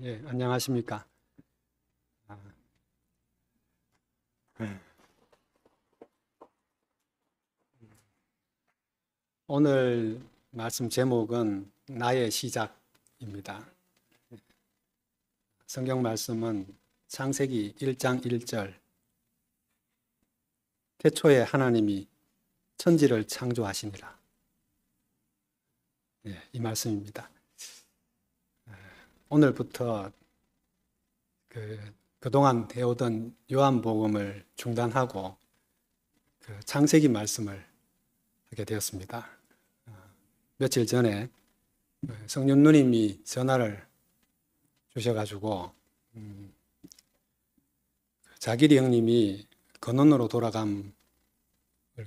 예, 안녕하십니까. 아, 예. 오늘 말씀 제목은 나의 시작입니다. 성경 말씀은 창세기 1장 1절. 태초에 하나님이 천지를 창조하시니라. 예, 이 말씀입니다. 오늘부터 그동안 해오던 요한복음을 중단하고 창세기 말씀을 하게 되었습니다. 며칠 전에 성윤 누님이 전화를 주셔가지고 자기리 형님이 근원으로 돌아감을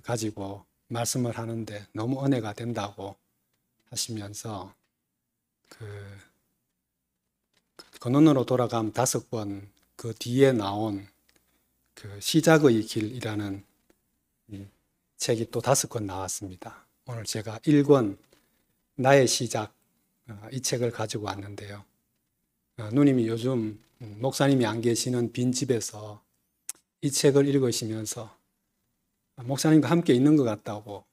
가지고 말씀을 하는데 너무 은혜가 된다고 하시면서 근원으로 돌아감 5권 그 뒤에 나온 시작의 길이라는 책이 또 5권 나왔습니다. 오늘 제가 1권 나의 시작 이 책을 가지고 왔는데요. 누님이 요즘 목사님이 안 계시는 빈집에서 이 책을 읽으시면서 목사님과 함께 있는 것 같다고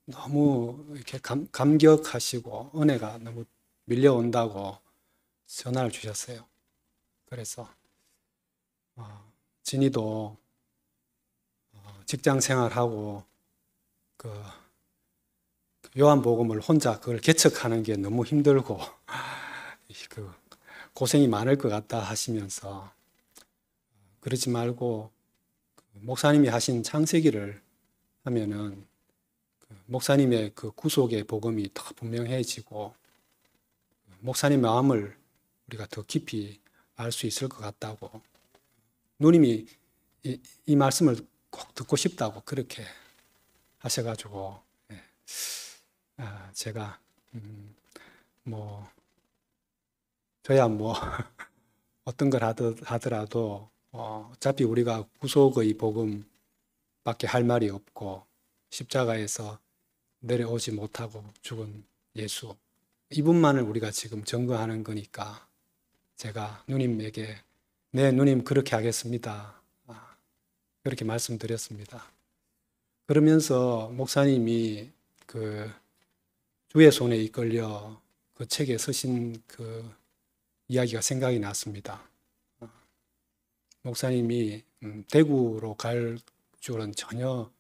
너무 이렇게 감격하시고 은혜가 너무 밀려온다고 전화를 주셨어요. 그래서 진이도 직장 생활하고 요한복음을 혼자 그걸 개척하는 게 너무 힘들고 고생이 많을 것 같다 하시면서 그러지 말고 목사님이 하신 창세기를 하면은 목사님의 그 구속의 복음이 더 분명해지고 목사님 마음을 우리가 더 깊이 알 수 있을 것 같다고 누님이 이 말씀을 꼭 듣고 싶다고 그렇게 하셔가지고 제가 저야 어떤 걸 하더라도 어차피 우리가 구속의 복음밖에 할 말이 없고 십자가에서 내려오지 못하고 죽은 예수 이분만을 우리가 지금 증거하는 거니까 제가 누님에게 네 누님 그렇게 하겠습니다. 그렇게 말씀드렸습니다. 그러면서 목사님이 주의 손에 이끌려 그 책에 쓰신 그 이야기가 생각이 났습니다. 목사님이 대구로 갈 줄은 전혀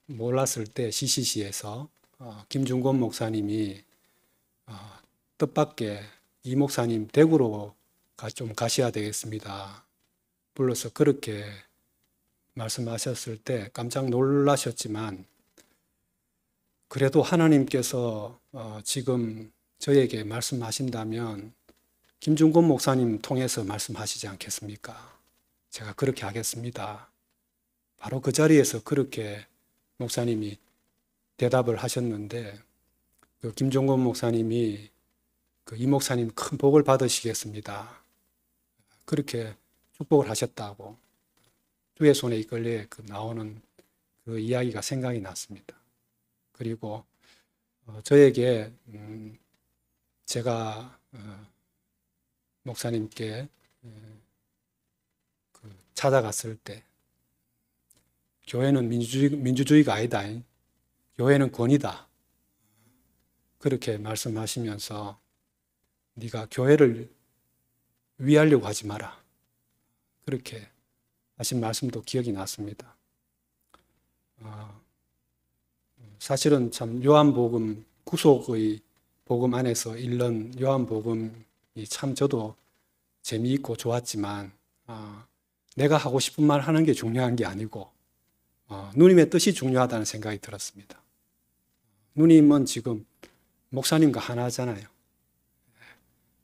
몰랐을 때 CCC에서 김중권 목사님이 뜻밖의 이 목사님 대구로 좀 가셔야 되겠습니다. 불러서 그렇게 말씀하셨을 때 깜짝 놀라셨지만 그래도 하나님께서 지금 저에게 말씀하신다면 김중권 목사님 통해서 말씀하시지 않겠습니까? 제가 그렇게 하겠습니다. 바로 그 자리에서 그렇게 목사님이 대답을 하셨는데 김종건 목사님이 이 목사님 큰 복을 받으시겠습니다. 그렇게 축복을 하셨다고 주의 손에 이끌려 나오는 그 이야기가 생각이 났습니다. 그리고 저에게 제가 목사님께 찾아갔을 때 교회는 민주주의가 아니다. 교회는 권위다. 그렇게 말씀하시면서 네가 교회를 위하려고 하지 마라. 그렇게 하신 말씀도 기억이 났습니다. 사실은 참 요한복음 구속의 복음 안에서 읽는 요한복음이 참 저도 재미있고 좋았지만 내가 하고 싶은 말 하는 게 중요한 게 아니고 누님의 뜻이 중요하다는 생각이 들었습니다. 누님은 지금 목사님과 하나잖아요.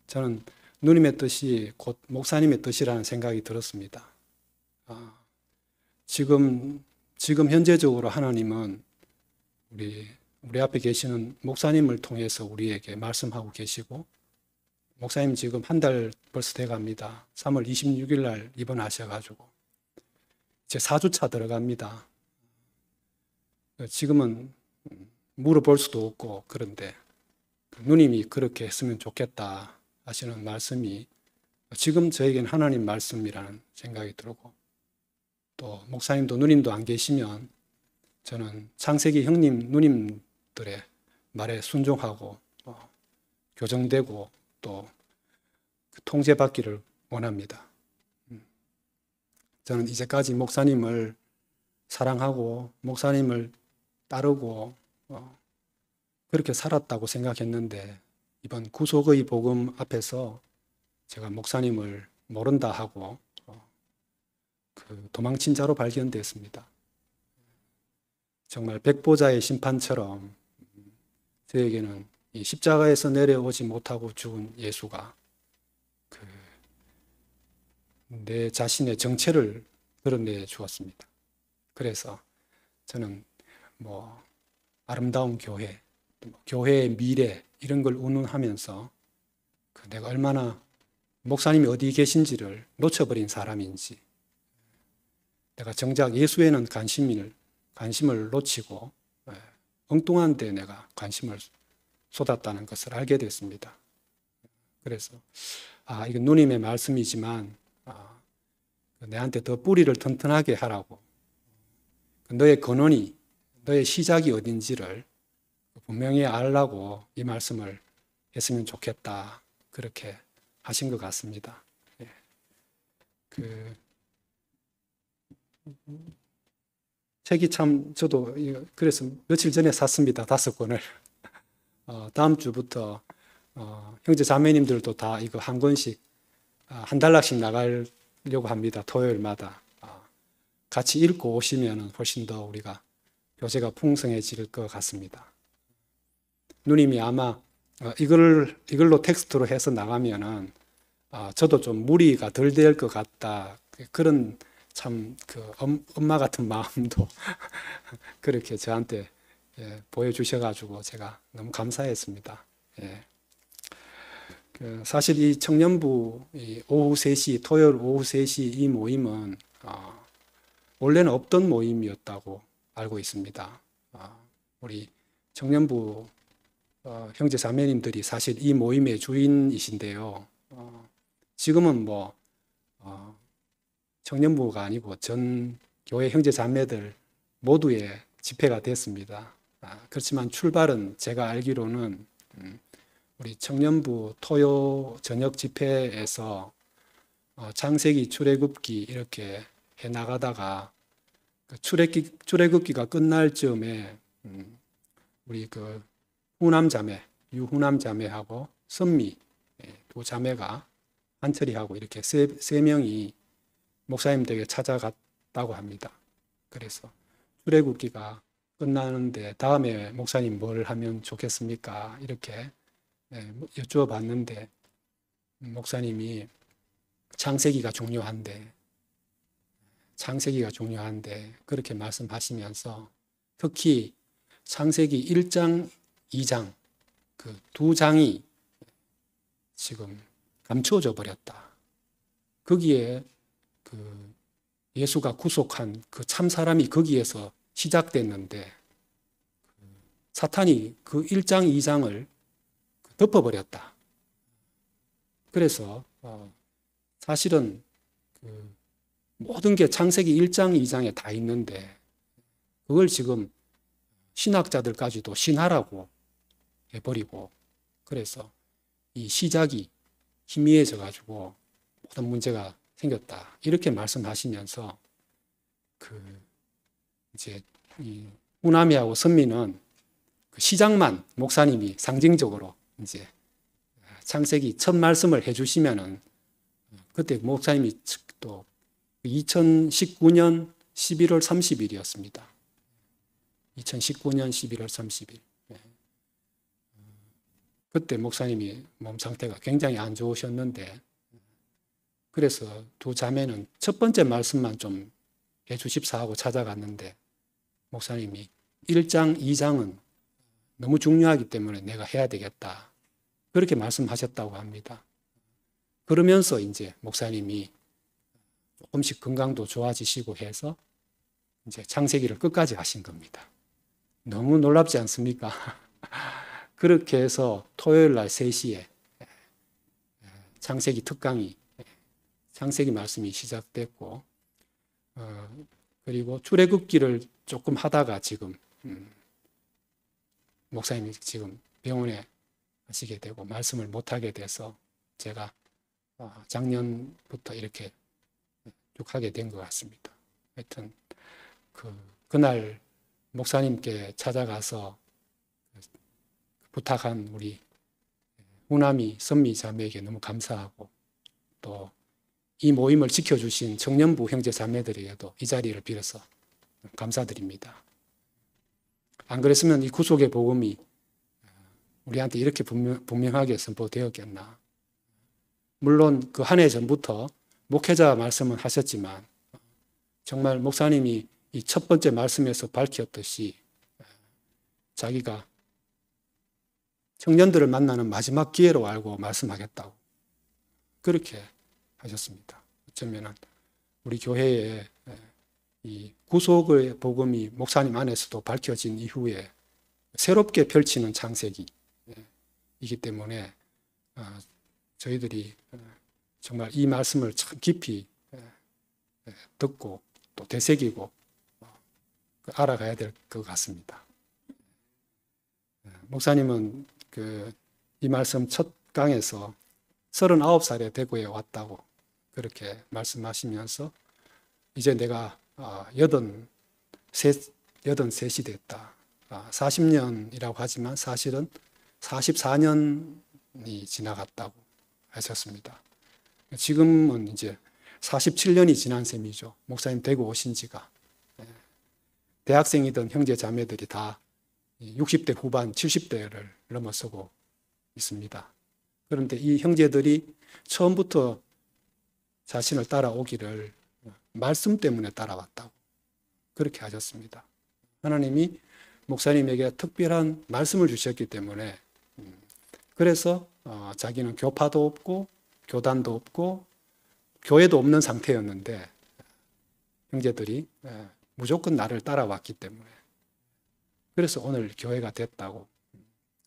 저는 누님의 뜻이 곧 목사님의 뜻이라는 생각이 들었습니다. 지금 현재적으로 하나님은 우리 앞에 계시는 목사님을 통해서 우리에게 말씀하고 계시고 목사님 지금 한 달 벌써 돼갑니다. 3월 26일 날 입원하셔가지고 이제 4주차 들어갑니다. 지금은 물어볼 수도 없고 그런데 누님이 그렇게 했으면 좋겠다 하시는 말씀이 지금 저에게는 하나님 말씀이라는 생각이 들고, 또 목사님도 누님도 안 계시면 저는 창세기 형님 누님들의 말에 순종하고 교정되고 또 통제받기를 원합니다. 저는 이제까지 목사님을 사랑하고 목사님을 따르고 그렇게 살았다고 생각했는데, 이번 구속의 복음 앞에서 제가 목사님을 모른다 하고 도망친 자로 발견됐습니다. 정말 백보자의 심판처럼 저에게는 이 십자가에서 내려오지 못하고 죽은 예수가 내 자신의 정체를 드러내 주었습니다. 그래서 저는 아름다운 교회, 교회의 미래 이런 걸 운운하면서 내가 얼마나 목사님이 어디 계신지를 놓쳐버린 사람인지, 내가 정작 예수에는 관심을 놓치고 엉뚱한 데 내가 관심을 쏟았다는 것을 알게 됐습니다. 그래서 이건 누님의 말씀이지만 내한테 더 뿌리를 튼튼하게 하라고, 너의 근원이, 너의 시작이 어딘지를 분명히 알라고 이 말씀을 했으면 좋겠다, 그렇게 하신 것 같습니다. 책이 참, 저도 그래서 며칠 전에 샀습니다. 5권을. 다음 주부터 형제 자매님들도 다 이거 한 권씩 한 달락씩 나가려고 합니다. 토요일마다. 같이 읽고 오시면 훨씬 더 우리가 교제가 풍성해질 것 같습니다. 누님이 아마 이걸로 텍스트로 해서 나가면은 저도 좀 무리가 덜 될 것 같다, 그런 참 엄마 같은 마음도 그렇게 저한테 보여주셔가지고 제가 너무 감사했습니다. 사실 이 청년부 오후 3시, 토요일 오후 3시 이 모임은 원래는 없던 모임이었다고 알고 있습니다. 우리 청년부 형제 자매님들이 사실 이 모임의 주인이신데요. 지금은 청년부가 아니고 전 교회 형제 자매들 모두의 집회가 됐습니다. 그렇지만 출발은 제가 알기로는 우리 청년부 토요 저녁 집회에서 창세기 출애굽기 이렇게 해 나가다가 출애굽기가 끝날 즈음에 우리 후남 자매, 유후남 자매하고 선미 두 자매가, 한철이하고 이렇게 세 명이 목사님 댁에 찾아갔다고 합니다. 그래서 출애굽기가 끝나는데 다음에 목사님 뭘 하면 좋겠습니까? 이렇게 여쭈어봤는데 목사님이 창세기가 중요한데 그렇게 말씀하시면서 특히 창세기 1장, 2장 그 두 장이 지금 감추어져 버렸다. 거기에 예수가 구속한 그 참 사람이 거기에서 시작됐는데 사탄이 그 1장, 2장을 덮어버렸다. 그래서 사실은 모든 게 창세기 1장, 2장에 다 있는데 그걸 지금 신학자들까지도 신하라고 해버리고, 그래서 이 시작이 희미해져 가지고 모든 문제가 생겼다, 이렇게 말씀하시면서 이제 이 후남이하고 선미는 시작만 목사님이 상징적으로 이제 창세기 첫 말씀을 해주시면은, 그때 목사님이 또 2019년 11월 30일이었습니다. 2019년 11월 30일. 그때 목사님이 몸 상태가 굉장히 안 좋으셨는데, 그래서 두 자매는 첫 번째 말씀만 좀 해주십사 하고 찾아갔는데 목사님이 1장, 2장은 너무 중요하기 때문에 내가 해야 되겠다, 그렇게 말씀하셨다고 합니다. 그러면서 이제 목사님이 조금씩 건강도 좋아지시고 해서 이제 창세기를 끝까지 하신 겁니다. 너무 놀랍지 않습니까? 그렇게 해서 토요일 날 3시에 창세기 특강이 창세기 말씀이 시작됐고 그리고 출애굽기를 조금 하다가 지금 목사님이 지금 병원에 가시게 되고 말씀을 못하게 돼서 제가 작년부터 이렇게 쭉 하게 된 것 같습니다. 하여튼 그날 목사님께 찾아가서 부탁한 우리 후남이 선미 자매에게 너무 감사하고 또 이 모임을 지켜주신 청년부 형제 자매들에게도 이 자리를 빌어서 감사드립니다. 안 그랬으면 이 구속의 복음이 우리한테 이렇게 분명하게 선포되었겠나. 물론 그 한 해 전부터 목회자 말씀은 하셨지만 정말 목사님이 이 첫 번째 말씀에서 밝혔듯이 자기가 청년들을 만나는 마지막 기회로 알고 말씀하겠다고 그렇게 하셨습니다. 어쩌면 우리 교회에 이 구속의 복음이 목사님 안에서도 밝혀진 이후에 새롭게 펼치는 창세기이기 때문에 저희들이 정말 이 말씀을 참 깊이 듣고 또 되새기고 알아가야 될 것 같습니다. 목사님은 이 말씀 첫 강에서 39살에 대구에 왔다고 그렇게 말씀하시면서 이제 내가 83이 됐다. 40년이라고 하지만 사실은 44년이 지나갔다고 하셨습니다. 지금은 이제 47년이 지난 셈이죠. 목사님 대구 오신 지가. 대학생이던 형제 자매들이 다 60대 후반 70대를 넘어서고 있습니다. 그런데 이 형제들이 처음부터 자신을 따라오기를 말씀 때문에 따라왔다고 그렇게 하셨습니다. 하나님이 목사님에게 특별한 말씀을 주셨기 때문에 그래서 자기는 교파도 없고 교단도 없고 교회도 없는 상태였는데 형제들이 무조건 나를 따라왔기 때문에 그래서 오늘 교회가 됐다고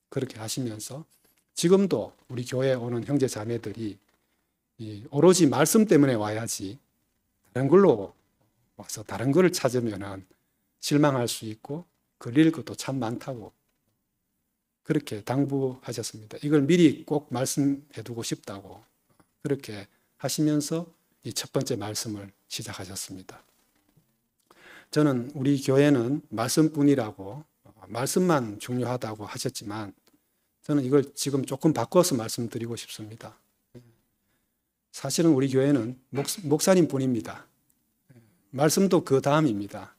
그렇게 하시면서 지금도 우리 교회에 오는 형제 자매들이 오로지 말씀 때문에 와야지 다른 걸로 와서 다른 거를 찾으면 실망할 수 있고 걸릴 것도 참 많다고 그렇게 당부하셨습니다. 이걸 미리 꼭 말씀해 두고 싶다고 그렇게 하시면서 이 첫 번째 말씀을 시작하셨습니다. 저는 우리 교회는 말씀뿐이라고 말씀만 중요하다고 하셨지만 저는 이걸 지금 조금 바꿔서 말씀드리고 싶습니다. 사실은 우리 교회는 목사님뿐입니다. 말씀도 그 다음입니다.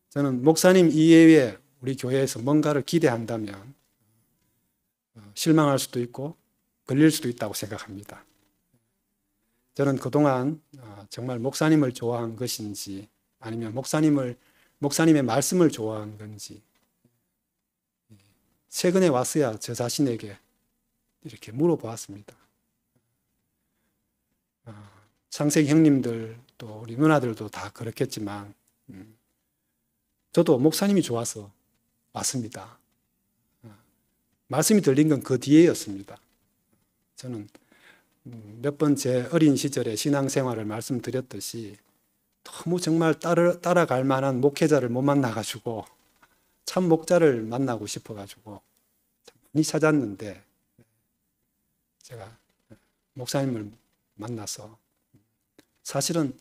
저는 목사님 이외에 우리 교회에서 뭔가를 기대한다면 실망할 수도 있고 걸릴 수도 있다고 생각합니다. 저는 그동안 정말 목사님을 좋아한 것인지 아니면 목사님의 말씀을 좋아한 건지 최근에 와서야 저 자신에게 이렇게 물어보았습니다. 창세기 형님들 또 우리 누나들도 다 그렇겠지만 저도 목사님이 좋아서 왔습니다. 말씀이 들린 건 그 뒤에였습니다. 저는 몇 번 제 어린 시절에 신앙생활을 말씀드렸듯이 너무 정말 따라갈 만한 목회자를 못 만나가지고 참 목자를 만나고 싶어가지고 많이 찾았는데 제가 목사님을 만나서 사실은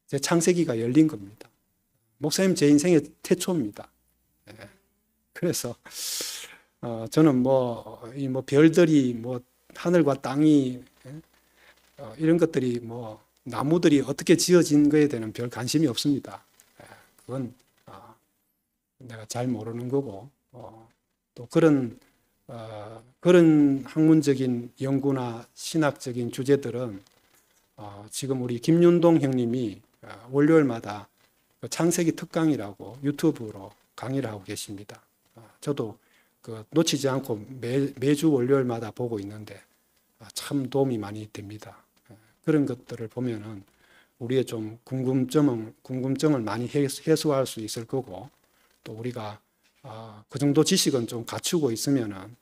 제 창세기가 열린 겁니다. 목사님 제 인생의 태초입니다. 그래서 저는 이 별들이 하늘과 땅이 이런 것들이 나무들이 어떻게 지어진 거에 대한 별 관심이 없습니다. 그건 내가 잘 모르는 거고 또 그런 학문적인 연구나 신학적인 주제들은 지금 우리 김윤동 형님이 월요일마다 창세기 특강이라고 유튜브로 강의를 하고 계십니다. 저도 놓치지 않고 매주 월요일마다 보고 있는데 참 도움이 많이 됩니다. 그런 것들을 보면은 우리의 좀 궁금증을 많이 해소할 수 있을 거고 또 우리가 그 정도 지식은 좀 갖추고 있으면은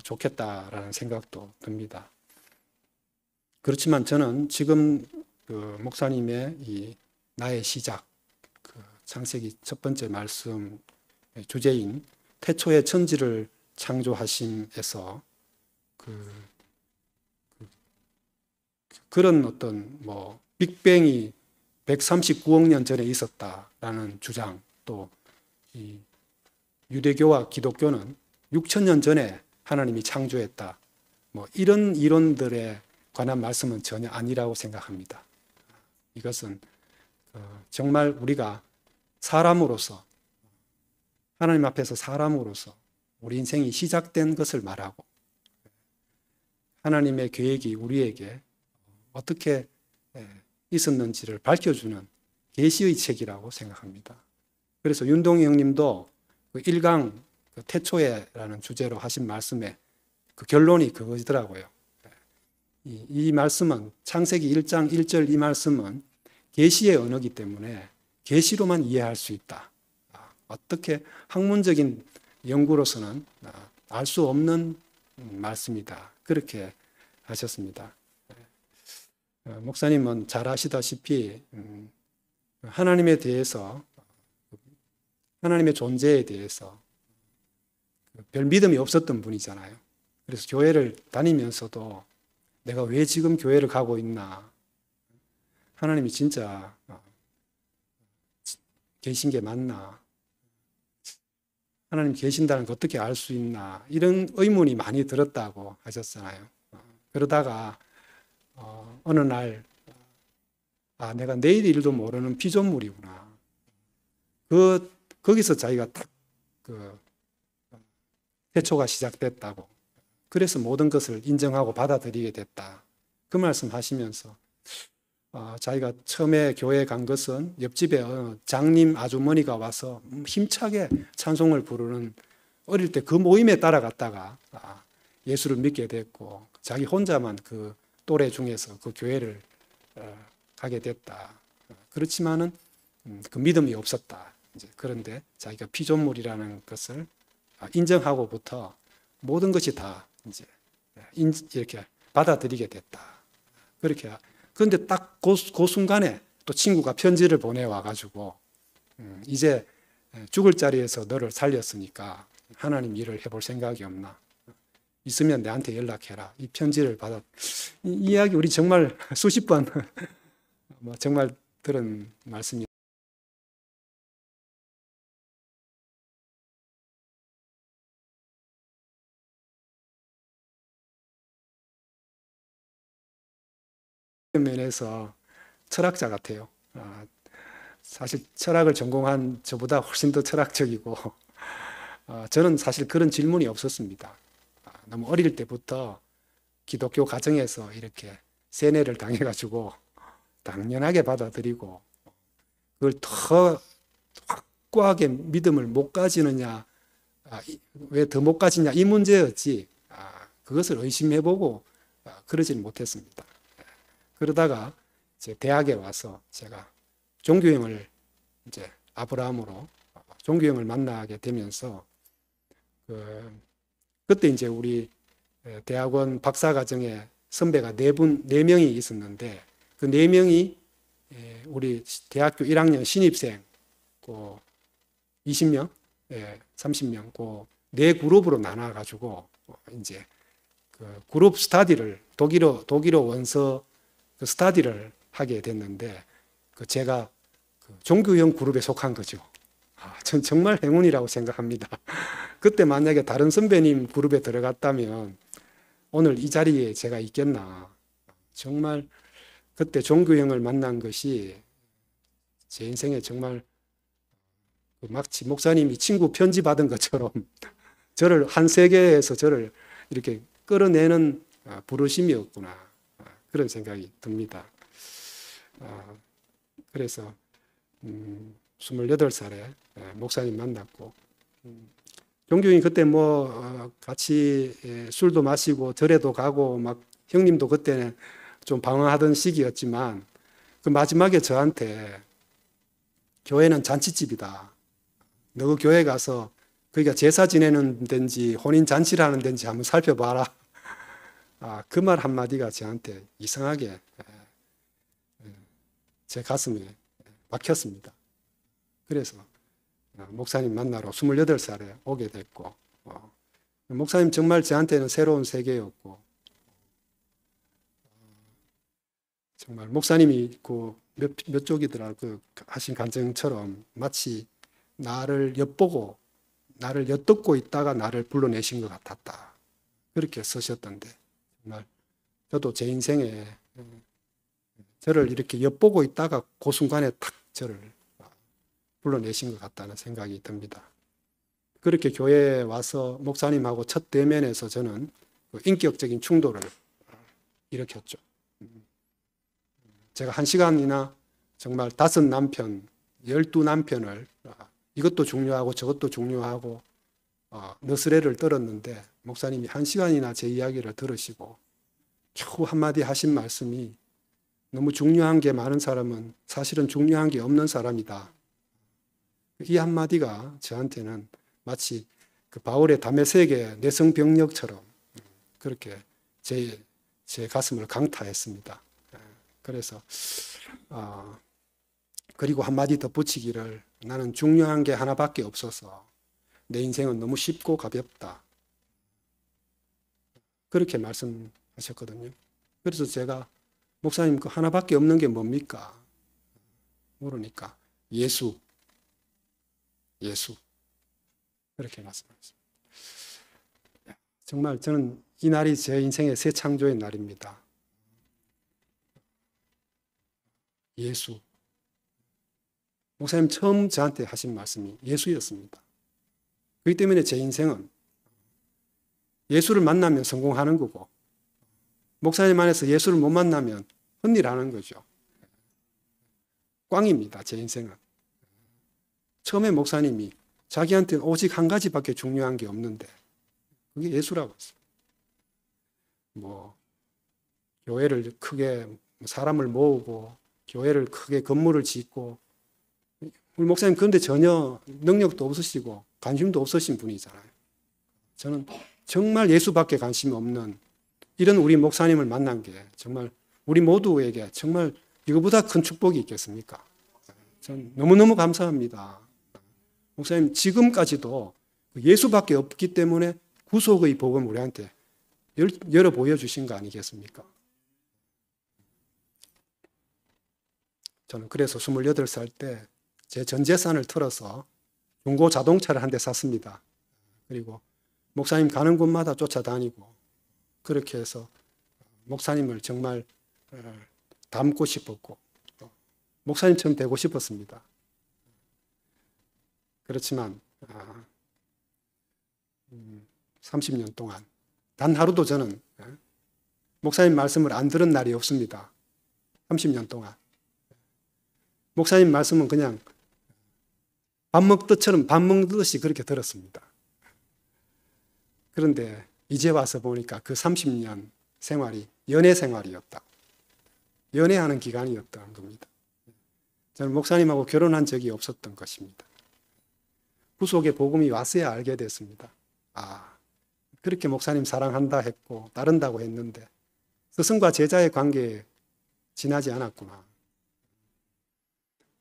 좋겠다라는 생각도 듭니다. 그렇지만 저는 지금 그 목사님의 이 나의 시작, 그 창세기 첫 번째 말씀 주제인 태초에 천지를 창조하심에서 그런 어떤 뭐 빅뱅이 139억 년 전에 있었다라는 주장, 또 이 유대교와 기독교는 6천년 전에 하나님이 창조했다, 뭐 이런 이론들에 관한 말씀은 전혀 아니라고 생각합니다. 이것은 정말 우리가 사람으로서, 하나님 앞에서 사람으로서 우리 인생이 시작된 것을 말하고, 하나님의 계획이 우리에게 어떻게 있었는지를 밝혀주는 계시의 책이라고 생각합니다. 그래서 윤동희 형님도 그 1강 태초에라는 주제로 하신 말씀에 그 결론이 그거더라고요. 이 말씀은 창세기 1장 1절 이 말씀은 계시의 언어이기 때문에 계시로만 이해할 수 있다. 어떻게 학문적인 연구로서는 알 수 없는 말씀이다. 그렇게 하셨습니다. 목사님은 잘 아시다시피 하나님에 대해서, 하나님의 존재에 대해서 별 믿음이 없었던 분이잖아요. 그래서 교회를 다니면서도 내가 왜 지금 교회를 가고 있나, 하나님이 진짜 계신 게 맞나, 하나님 계신다는 걸 어떻게 알 수 있나, 이런 의문이 많이 들었다고 하셨잖아요. 그러다가 어느 날 내가 내일 일도 모르는 피조물이구나. 거기서 자기가 딱 태초가 시작됐다고. 그래서 모든 것을 인정하고 받아들이게 됐다. 그 말씀 하시면서 자기가 처음에 교회에 간 것은 옆집에 장님 아주머니가 와서 힘차게 찬송을 부르는, 어릴 때 그 모임에 따라갔다가 예수를 믿게 됐고, 자기 혼자만 그 또래 중에서 그 교회를 가게 됐다. 그렇지만은 그 믿음이 없었다. 그런데 자기가 피조물이라는 것을 인정하고부터 모든 것이 다 이제 이렇게 받아들이게 됐다. 그렇게. 그런데 딱 그 순간에 또 친구가 편지를 보내와 가지고 이제 죽을 자리에서 너를 살렸으니까 하나님 일을 해볼 생각이 없나? 있으면 내한테 연락해라. 이 편지를 받아. 이 이야기 우리 정말 수십 번 정말 들은 말씀이. 면에서 철학자 같아요. 사실 철학을 전공한 저보다 훨씬 더 철학적이고, 저는 사실 그런 질문이 없었습니다. 너무 어릴 때부터 기독교 가정에서 이렇게 세뇌를 당해가지고 당연하게 받아들이고, 그걸 더 확고하게 믿음을 못 가지느냐, 왜 더 못 가지냐, 이 문제였지, 그것을 의심해보고 그러지는 못했습니다. 그러다가 이제 대학에 와서 제가 종교형을 이제 아브라함으로 종교형을 만나게 되면서 그때 이제 우리 대학원 박사과정에 선배가 네 명이 있었는데, 그 네 명이 우리 대학교 1학년 신입생 20명, 30명 그 네 그룹으로 나눠가지고 이제 그 그룹 스터디를 독일어 원서 그 스터디를 하게 됐는데, 제가 종교형 그룹에 속한 거죠. 전 정말 행운이라고 생각합니다. 그때 만약에 다른 선배님 그룹에 들어갔다면 오늘 이 자리에 제가 있겠나. 정말 그때 종교형을 만난 것이 제 인생에 정말 마치 목사님이 친구 편지 받은 것처럼 저를 한 세계에서 저를 이렇게 끌어내는 부르심이었구나. 그런 생각이 듭니다. 그래서 28살에 목사님 만났고, 종교인 그때 같이 술도 마시고 절에도 가고 막, 형님도 그때는 좀 방황하던 시기였지만 그 마지막에 저한테 교회는 잔치집이다. 너 교회 가서 거기가 제사 지내는 데인지 혼인 잔치를 하는 데인지 한번 살펴봐라. 그 말 한마디가 저한테 이상하게 제 가슴에 박혔습니다. 그래서 목사님 만나러 28살에 오게 됐고, 목사님 정말 저한테는 새로운 세계였고, 정말 목사님이 몇 쪽이더라 하신 간증처럼 마치 나를 엿보고 나를 엿듣고 있다가 나를 불러내신 것 같았다. 그렇게 쓰셨던데, 정말 저도 제 인생에 저를 이렇게 엿보고 있다가 그 순간에 탁 저를 불러내신 것 같다는 생각이 듭니다. 그렇게 교회에 와서 목사님하고 첫 대면에서 저는 인격적인 충돌을 일으켰죠. 제가 1시간이나 정말 5남편, 12남편을 이것도 중요하고 저것도 중요하고 너스레를 떨었는데 목사님이 1시간이나 제 이야기를 들으시고 겨우 한마디 하신 말씀이 너무 중요한 게 많은 사람은 사실은 중요한 게 없는 사람이다. 이 한마디가 저한테는 마치 그 바울의 다메섹의 내성병력처럼 그렇게 제 가슴을 강타했습니다. 그래서 그리고 한마디 덧붙이기를 나는 중요한 게 하나밖에 없어서 내 인생은 너무 쉽고 가볍다. 그렇게 말씀하셨거든요. 그래서 제가 목사님 그 하나밖에 없는 게 뭡니까? 물으니까 예수. 그렇게 말씀하셨습니다. 정말 저는 이 날이 제 인생의 새 창조의 날입니다. 예수. 목사님 처음 저한테 하신 말씀이 예수였습니다. 그렇기 때문에 제 인생은 예수를 만나면 성공하는 거고 목사님 안에서 예수를 못 만나면 헛일하는 거죠. 꽝입니다. 제 인생은. 처음에 목사님이 자기한테 오직 한 가지밖에 중요한 게 없는데 그게 예수라고 했어요. 교회를 크게 사람을 모으고 교회를 크게 건물을 짓고 우리 목사님 그런데 전혀 능력도 없으시고 관심도 없으신 분이잖아요. 저는 정말 예수밖에 관심이 없는 이런 우리 목사님을 만난 게 정말 우리 모두에게 정말 이거보다 큰 축복이 있겠습니까? 저는 너무너무 감사합니다. 목사님 지금까지도 예수밖에 없기 때문에 구속의 복음 우리한테 열어 보여주신 거 아니겠습니까? 저는 그래서 28살 때 제 전 재산을 털어서 중고 자동차를 한 대 샀습니다. 그리고 목사님 가는 곳마다 쫓아다니고 그렇게 해서 목사님을 정말 닮고 싶었고 목사님처럼 되고 싶었습니다. 그렇지만 30년 동안 단 하루도 저는 목사님 말씀을 안 들은 날이 없습니다. 30년 동안. 목사님 말씀은 그냥 밥 먹듯이 그렇게 들었습니다. 그런데 이제 와서 보니까 그 30년 생활이 연애 생활이었다. 연애하는 기간이었던 겁니다. 저는 목사님하고 결혼한 적이 없었던 것입니다. 구속의 복음이 왔어야 알게 됐습니다. 그렇게 목사님 사랑한다 했고 따른다고 했는데 스승과 제자의 관계에 지나지 않았구나.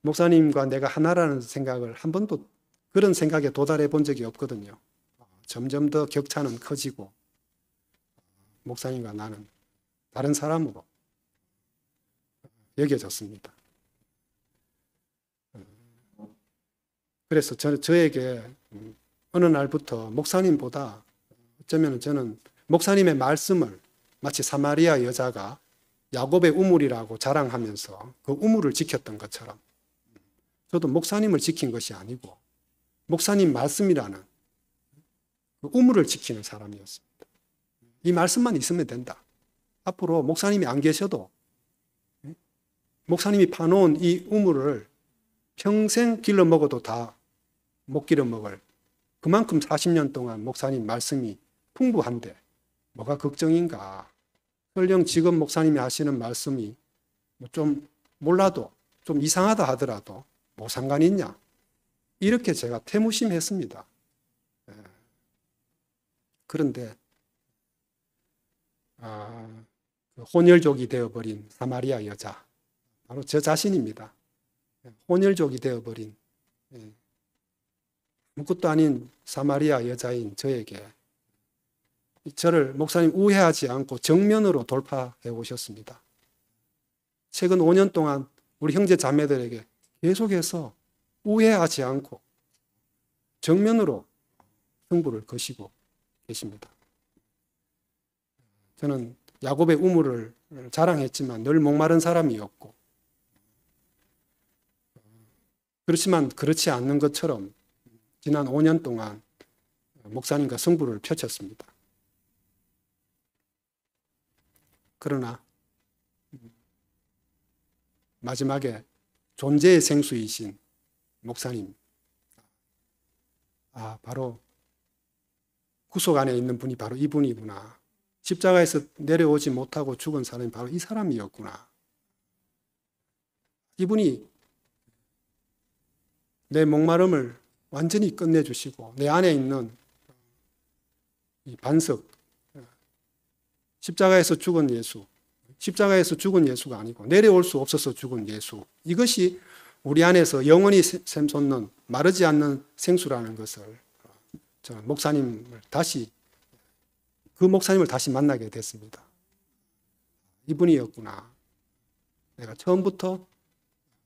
목사님과 내가 하나라는 생각을 한 번도 그런 생각에 도달해 본 적이 없거든요. 점점 더 격차는 커지고 목사님과 나는 다른 사람으로 여겨졌습니다. 그래서 저에게 어느 날부터 목사님보다 어쩌면 저는 목사님의 말씀을 마치 사마리아 여자가 야곱의 우물이라고 자랑하면서 그 우물을 지켰던 것처럼 저도 목사님을 지킨 것이 아니고 목사님 말씀이라는 그 우물을 지키는 사람이었습니다. 이 말씀만 있으면 된다. 앞으로 목사님이 안 계셔도 목사님이 파놓은 이 우물을 평생 길러 먹어도 다 못 길어 먹을 그만큼 40년 동안 목사님 말씀이 풍부한데 뭐가 걱정인가. 설령 지금 목사님이 하시는 말씀이 좀 몰라도 좀 이상하다 하더라도 뭐 상관이 있냐. 이렇게 제가 태무심했습니다. 그런데 혼혈족이 되어버린 사마리아 여자, 바로 저 자신입니다. 혼혈족이 되어버린 아무것도 아닌 사마리아 여자인 저에게 저를 목사님 우회하지 않고 정면으로 돌파해 오셨습니다. 최근 5년 동안 우리 형제 자매들에게 계속해서 우회하지 않고 정면으로 승부를 거시고 계십니다. 저는 야곱의 우물을 자랑했지만 늘 목마른 사람이었고, 그렇지만 그렇지 않는 것처럼 지난 5년 동안 목사님과 승부를 펼쳤습니다. 그러나 마지막에 존재의 생수이신 목사님, 바로 구속 안에 있는 분이 바로 이분이구나. 십자가에서 내려오지 못하고 죽은 사람이 바로 이 사람이었구나. 이분이 내 목마름을 완전히 끝내주시고 내 안에 있는 이 반석, 십자가에서 죽은 예수, 십자가에서 죽은 예수가 아니고 내려올 수 없어서 죽은 예수, 이것이 우리 안에서 영원히 샘솟는 마르지 않는 생수라는 것을 저는 그 목사님을 다시 만나게 됐습니다. 이분이었구나. 내가 처음부터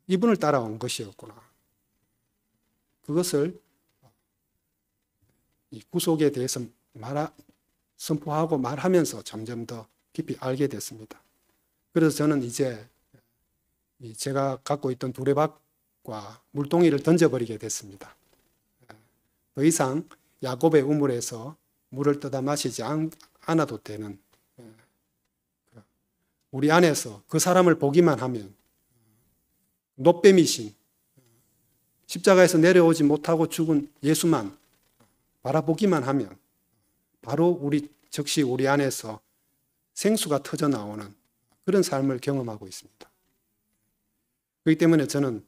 이분을 따라온 것이었구나. 그것을 이 구속에 대해서 선포하고 말하면서 점점 더 깊이 알게 됐습니다. 그래서 저는 이제 제가 갖고 있던 두레박과 물동이를 던져버리게 됐습니다. 더 이상 야곱의 우물에서 물을 떠다 마시지 않아도 되는, 우리 안에서 그 사람을 보기만 하면 놋뱀이신 십자가에서 내려오지 못하고 죽은 예수만 바라보기만 하면 바로 즉시 우리 안에서 생수가 터져 나오는 그런 삶을 경험하고 있습니다. 그렇기 때문에 저는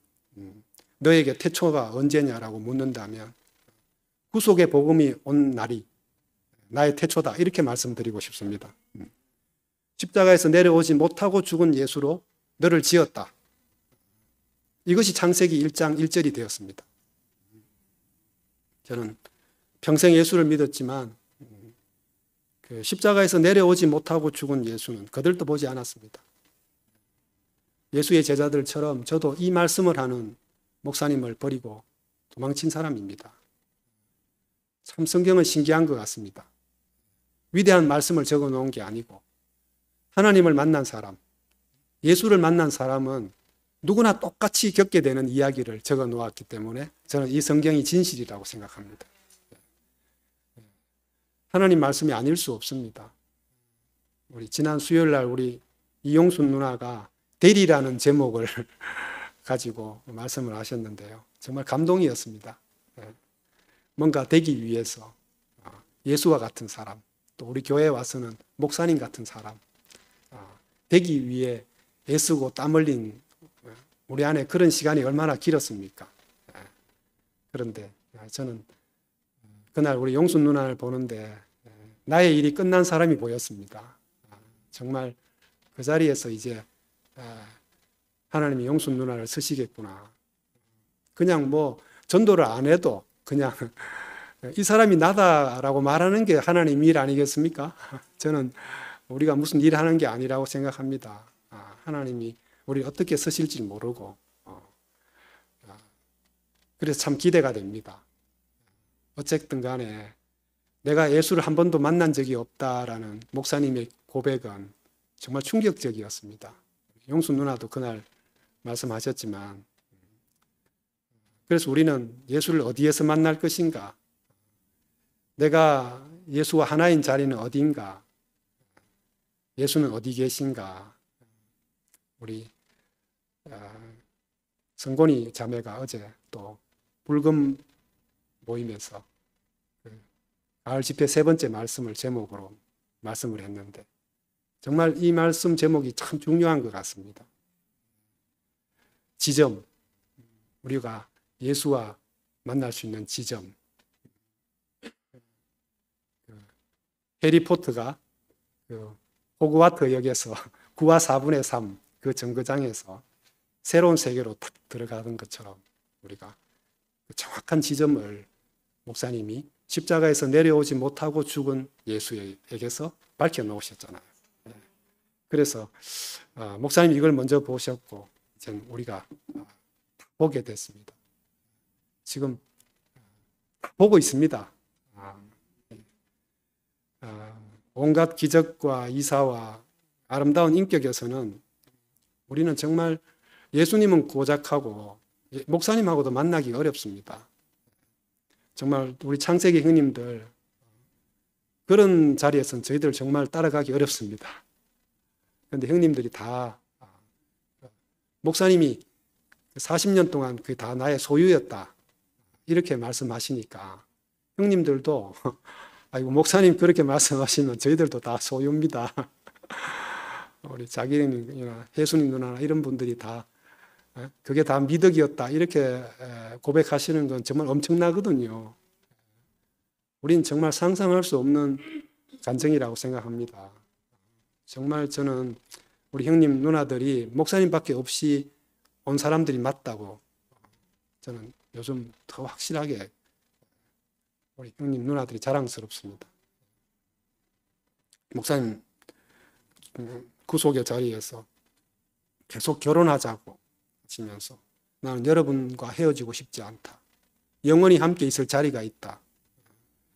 너에게 태초가 언제냐라고 묻는다면 구속의 복음이 온 날이 나의 태초다, 이렇게 말씀드리고 싶습니다. 십자가에서 내려오지 못하고 죽은 예수로 너를 지었다. 이것이 창세기 1장 1절이 되었습니다. 저는 평생 예수를 믿었지만 십자가에서 내려오지 못하고 죽은 예수는 거들떠 보지 않았습니다. 예수의 제자들처럼 저도 이 말씀을 하는 목사님을 버리고 도망친 사람입니다. 참 성경은 신기한 것 같습니다. 위대한 말씀을 적어 놓은 게 아니고 하나님을 만난 사람, 예수를 만난 사람은 누구나 똑같이 겪게 되는 이야기를 적어 놓았기 때문에 저는 이 성경이 진실이라고 생각합니다. 하나님 말씀이 아닐 수 없습니다. 우리 지난 수요일 날 우리 이용순 누나가 대리라는 제목을 가지고 말씀을 하셨는데요. 정말 감동이었습니다. 뭔가 되기 위해서 예수와 같은 사람, 또 우리 교회에 와서는 목사님 같은 사람 되기 위해 애쓰고 땀 흘린 우리 안에 그런 시간이 얼마나 길었습니까? 그런데 저는 그날 우리 용순 누나를 보는데 나의 일이 끝난 사람이 보였습니다. 정말 그 자리에서 이제 하나님이 용순 누나를 쓰시겠구나. 그냥 뭐 전도를 안 해도 그냥 이 사람이 나다라고 말하는 게 하나님 일 아니겠습니까? 저는 우리가 무슨 일을 하는 게 아니라고 생각합니다. 하나님이 우리 어떻게 쓰실지 모르고 그래서 참 기대가 됩니다. 어쨌든 간에 내가 예수를 한 번도 만난 적이 없다라는 목사님의 고백은 정말 충격적이었습니다. 용수 누나도 그날 말씀하셨지만 그래서 우리는 예수를 어디에서 만날 것인가? 내가 예수와 하나인 자리는 어디인가? 예수는 어디 계신가? 우리 성곤이 자매가 어제 또 불금 모임에서 가을 집회 세 번째 말씀을 제목으로 말씀을 했는데 정말 이 말씀 제목이 참 중요한 것 같습니다. 지점, 우리가 예수와 만날 수 있는 지점. 해리포터가 호그와트 역에서 9와 4분의 3 그 정거장에서 새로운 세계로 탁 들어가는 것처럼 우리가 그 정확한 지점을 목사님이 십자가에서 내려오지 못하고 죽은 예수에게서 밝혀놓으셨잖아요. 그래서 목사님이 이걸 먼저 보셨고 이제 우리가 보게 됐습니다. 지금 보고 있습니다. 온갖 기적과 이사와 아름다운 인격에서는 우리는 정말 예수님은 고작하고 목사님하고도 만나기 어렵습니다. 정말 우리 창세기 형님들 그런 자리에서는 저희들 정말 따라가기 어렵습니다. 그런데 형님들이 다 목사님이 40년 동안 그게 다 나의 소유였다 이렇게 말씀하시니까 형님들도 아이고 목사님 그렇게 말씀하시면 저희들도 다 소유입니다. 우리 자기님이나 혜수님 누나나 이런 분들이 다 그게 다 미덕이었다 이렇게 고백하시는 건 정말 엄청나거든요. 우린 정말 상상할 수 없는 간증이라고 생각합니다. 정말 저는 우리 형님 누나들이 목사님밖에 없이 온 사람들이 맞다고 저는 요즘 더 확실하게 우리 형님 누나들이 자랑스럽습니다. 목사님 구속의 자리에서 계속 결혼하자고 하시면서 나는 여러분과 헤어지고 싶지 않다. 영원히 함께 있을 자리가 있다.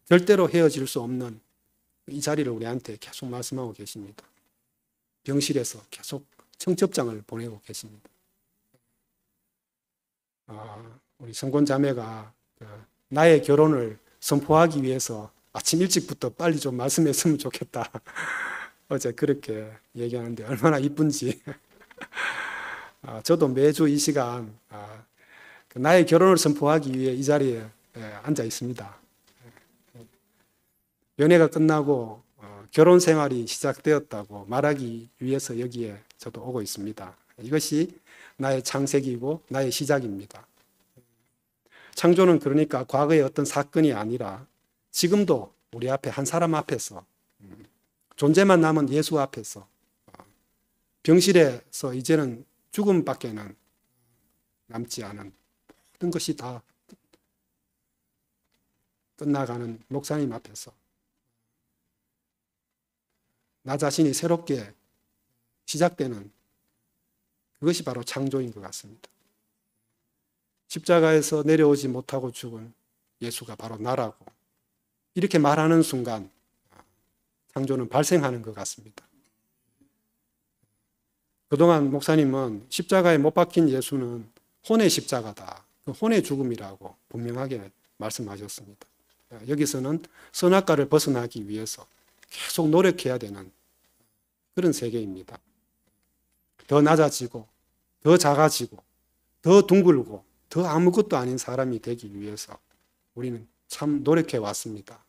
절대로 헤어질 수 없는 이 자리를 우리한테 계속 말씀하고 계십니다. 병실에서 계속 청첩장을 보내고 계십니다. 우리 성곤 자매가 나의 결혼을 선포하기 위해서 아침 일찍부터 빨리 좀 말씀했으면 좋겠다. 어제 그렇게 얘기하는데 얼마나 이쁜지. 저도 매주 이 시간 나의 결혼을 선포하기 위해 이 자리에 앉아 있습니다. 연애가 끝나고 결혼 생활이 시작되었다고 말하기 위해서 여기에 저도 오고 있습니다. 이것이 나의 창세기이고 나의 시작입니다. 창조는 그러니까 과거의 어떤 사건이 아니라 지금도 우리 앞에 한 사람 앞에서 존재만 남은 예수 앞에서 병실에서 이제는 죽음밖에는 남지 않은 모든 것이 다 끝나가는 목사님 앞에서 나 자신이 새롭게 시작되는 그것이 바로 창조인 것 같습니다. 십자가에서 내려오지 못하고 죽은 예수가 바로 나라고 이렇게 말하는 순간 창조는 발생하는 것 같습니다. 그동안 목사님은 십자가에 못 박힌 예수는 혼의 십자가다. 그 혼의 죽음이라고 분명하게 말씀하셨습니다. 여기서는 선악과를 벗어나기 위해서 계속 노력해야 되는 그런 세계입니다. 더 낮아지고 더 작아지고 더 둥글고 더 아무것도 아닌 사람이 되기 위해서 우리는 참 노력해 왔습니다.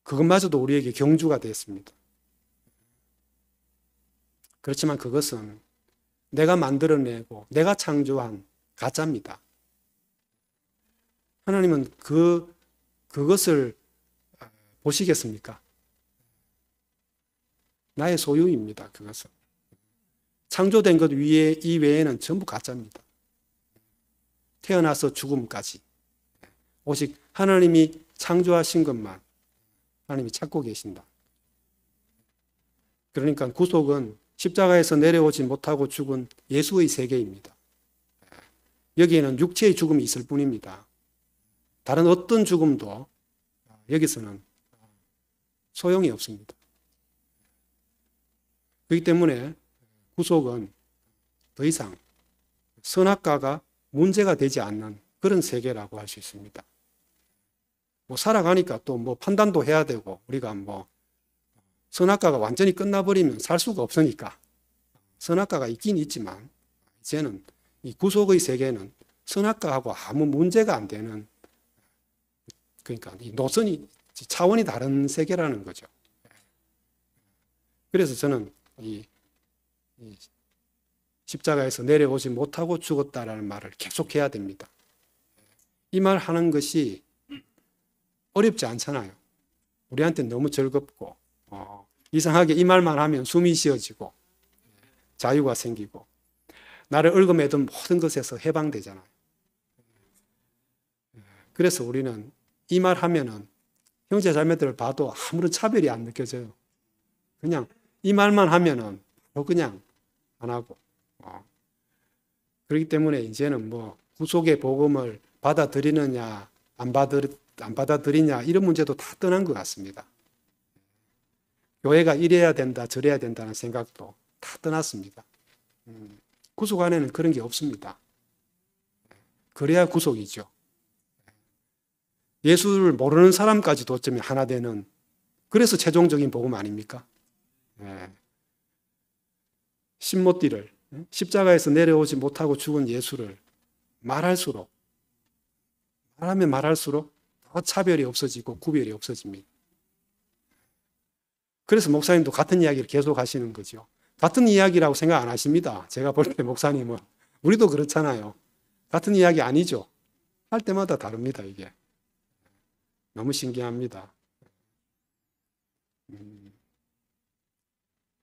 그것마저도 우리에게 경주가 됐습니다. 그렇지만 그것은 내가 만들어내고 내가 창조한 가짜입니다. 하나님은 그것을 보시겠습니까? 나의 소유입니다. 그것은. 창조된 것 이외에는 전부 가짜입니다. 태어나서 죽음까지. 오직 하나님이 창조하신 것만 하나님이 찾고 계신다. 그러니까 구속은 십자가에서 내려오지 못하고 죽은 예수의 세계입니다. 여기에는 육체의 죽음이 있을 뿐입니다. 다른 어떤 죽음도 여기서는 소용이 없습니다. 그렇기 때문에 구속은 더 이상 선악과가 문제가 되지 않는 그런 세계라고 할 수 있습니다. 살아가니까 또 판단도 해야 되고 우리가 선악과가 완전히 끝나버리면 살 수가 없으니까 선악과가 있긴 있지만 이제는 이 구속의 세계는 선악과하고 아무 문제가 안 되는 그러니까 이 노선이 차원이 다른 세계라는 거죠. 그래서 저는 이 십자가에서 내려오지 못하고 죽었다라는 말을 계속해야 됩니다. 이 말 하는 것이 어렵지 않잖아요. 우리한테 너무 즐겁고 이상하게 이 말만 하면 숨이 쉬어지고 자유가 생기고 나를 얽어매던 모든 것에서 해방되잖아요. 그래서 우리는 이 말 하면은 형제 자매들을 봐도 아무런 차별이 안 느껴져요. 그냥 이 말만 하면은 그냥 안 하고. 그렇기 때문에 이제는 뭐 구속의 복음을 받아들이느냐 안 받아들이냐 이런 문제도 다 떠난 것 같습니다. 교회가 이래야 된다 저래야 된다는 생각도 다 떠났습니다. 구속 안에는 그런 게 없습니다. 그래야 구속이죠. 예수를 모르는 사람까지도 어쩌면 하나 되는, 그래서 최종적인 복음 아닙니까? 신모띠를, 십자가에서 내려오지 못하고 죽은 예수를 말하면 말할수록 더 차별이 없어지고 구별이 없어집니다. 그래서 목사님도 같은 이야기를 계속 하시는 거죠. 같은 이야기라고 생각 안 하십니다. 제가 볼 때 목사님은. 우리도 그렇잖아요. 같은 이야기 아니죠. 할 때마다 다릅니다, 이게. 너무 신기합니다.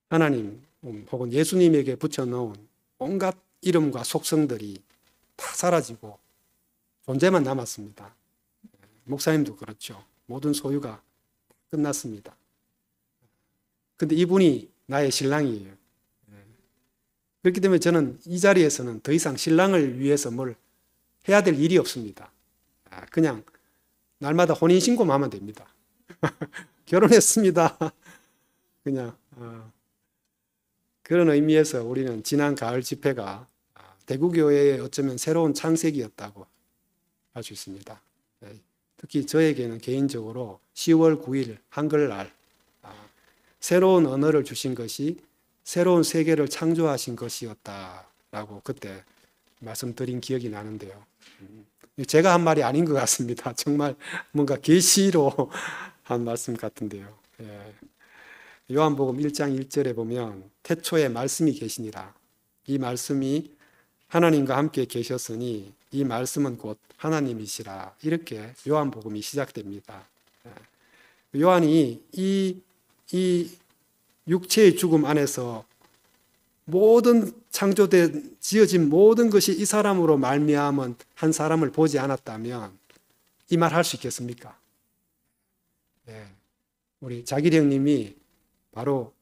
하나님 혹은 예수님에게 붙여놓은 온갖 이름과 속성들이 다 사라지고 존재만 남았습니다. 목사님도 그렇죠. 모든 소유가 끝났습니다. 근데 이분이 나의 신랑이에요. 그렇기 때문에 저는 이 자리에서는 더 이상 신랑을 위해서 뭘 해야 될 일이 없습니다. 그냥 날마다 혼인신고만 하면 됩니다. 결혼했습니다. 그냥 그런 의미에서 우리는 지난 가을 집회가 대구교회의 어쩌면 새로운 창세기였다고 할 수 있습니다. 특히 저에게는 개인적으로 10월 9일 한글날 새로운 언어를 주신 것이 새로운 세계를 창조하신 것이었다라고 그때 말씀드린 기억이 나는데요. 제가 한 말이 아닌 것 같습니다. 정말 뭔가 계시로 한 말씀 같은데요. 요한복음 1장 1절에 보면 태초에 말씀이 계시니라. 이 말씀이 하나님과 함께 계셨으니 이 말씀은 곧 하나님이시라. 이렇게 요한복음이 시작됩니다. 요한이 이 육체의 죽음 안에서 모든 창조된 지어진 모든 것이 이 사람으로 말미암은 한 사람을 보지 않았다면 이 말 할 수 있겠습니까? 우리 자길 형님이 바로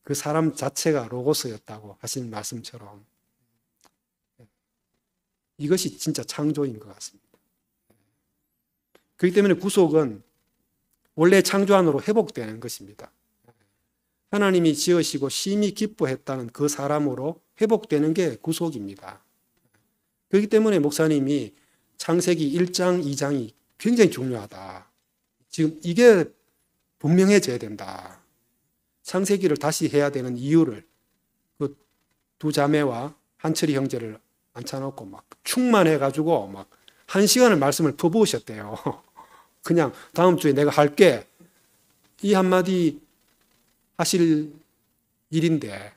그 사람 자체가 로고스였다고 하신 말씀처럼 이것이 진짜 창조인 것 같습니다. 그렇기 때문에 구속은 원래 창조 안으로 회복되는 것입니다. 하나님이 지으시고 심히 기뻐했다는 그 사람으로 회복되는 게 구속입니다. 그렇기 때문에 목사님이 창세기 1장, 2장이 굉장히 중요하다. 지금 이게 분명해져야 된다. 창세기를 다시 해야 되는 이유를 그 두 자매와 한철이 형제를 앉혀놓고 막 충만해가지고 막 1시간을 말씀을 퍼부으셨대요. 그냥 다음 주에 내가 할게. 이 한마디 하실 일인데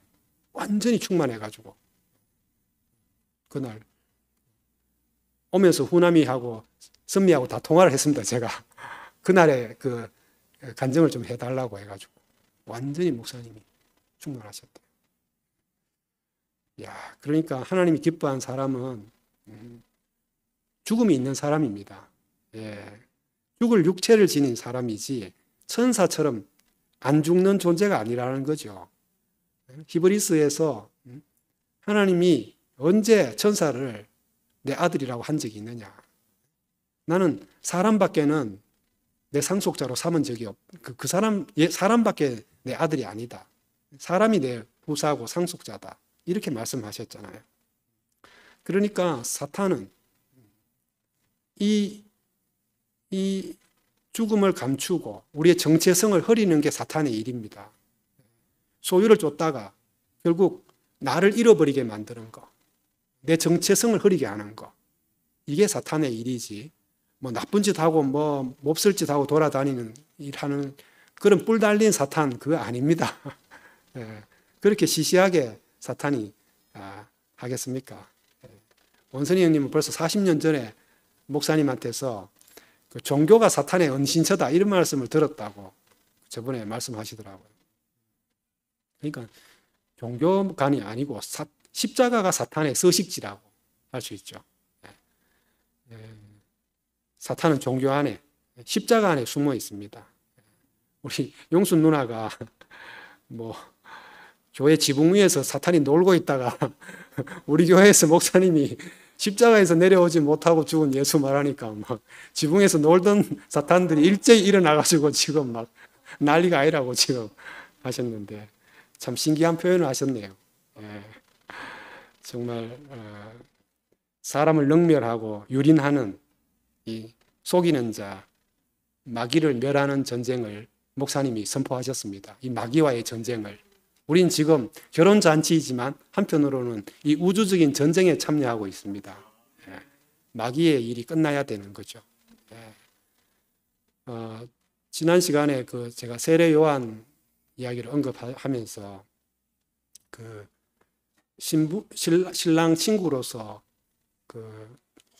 완전히 충만해가지고 그날 오면서 후남이하고 선미하고 다 통화를 했습니다. 제가 그날의 그 간증을 좀 해달라고 해가지고 완전히 목사님이 충만하셨대요. 야, 그러니까 하나님이 기뻐한 사람은 죽음이 있는 사람입니다. 죽을 육체를 지닌 사람이지 천사처럼 안 죽는 존재가 아니라는 거죠. 히브리스에서 하나님이 언제 천사를 내 아들이라고 한 적이 있느냐. 나는 사람밖에는 내 상속자로 삼은 적이 그 사람밖에 내 아들이 아니다. 사람이 내 부사고 상속자다. 이렇게 말씀하셨잖아요. 그러니까 사탄은 이 죽음을 감추고 우리의 정체성을 흐리는 게 사탄의 일입니다. 소유를 쫓다가 결국 나를 잃어버리게 만드는 거, 내 정체성을 흐리게 하는 거, 이게 사탄의 일이지. 뭐 나쁜 짓 하고 뭐 몹쓸 짓 하고 돌아다니는 일하는 그런 뿔 달린 사탄 그거 아닙니다. 그렇게 시시하게 사탄이 하겠습니까? 원선이 형님은 벌써 40년 전에 목사님한테서 그 종교가 사탄의 은신처다 이런 말씀을 들었다고 저번에 말씀하시더라고요. 그러니까 종교관이 아니고 십자가가 사탄의 서식지라고 할 수 있죠. 사탄은 종교 안에, 십자가 안에 숨어 있습니다. 우리 용순 누나가 뭐 교회 지붕 위에서 사탄이 놀고 있다가 우리 교회에서 목사님이 십자가에서 내려오지 못하고 죽은 예수 말하니까 막 지붕에서 놀던 사탄들이 일제히 일어나가지고 지금 막 난리가 아니라고 지금 하셨는데 참 신기한 표현을 하셨네요. 예. 정말 사람을 능멸하고 유린하는 이 속이는 자, 마귀를 멸하는 전쟁을 목사님이 선포하셨습니다. 이 마귀와의 전쟁을. 우린 지금 결혼잔치이지만 한편으로는 이 우주적인 전쟁에 참여하고 있습니다. 예. 마귀의 일이 끝나야 되는 거죠. 예. 지난 시간에 제가 세례 요한 이야기를 언급하면서 신랑 친구로서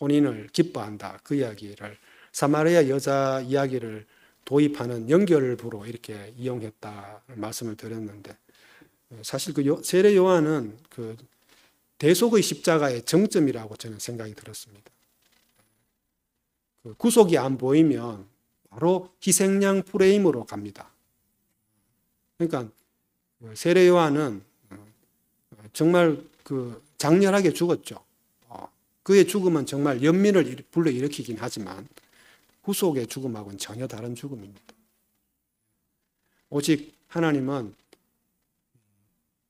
혼인을 기뻐한다. 그 이야기를 사마리아 여자 이야기를 도입하는 연결부로 이렇게 이용했다 말씀을 드렸는데 사실 세례 요한은 대속의 십자가의 정점이라고 저는 생각이 들었습니다. 구속이 안 보이면 바로 희생양 프레임으로 갑니다. 그러니까 세례 요한은 정말 장렬하게 죽었죠. 그의 죽음은 정말 연민을 불러일으키긴 하지만 구속의 죽음하고는 전혀 다른 죽음입니다. 오직 하나님은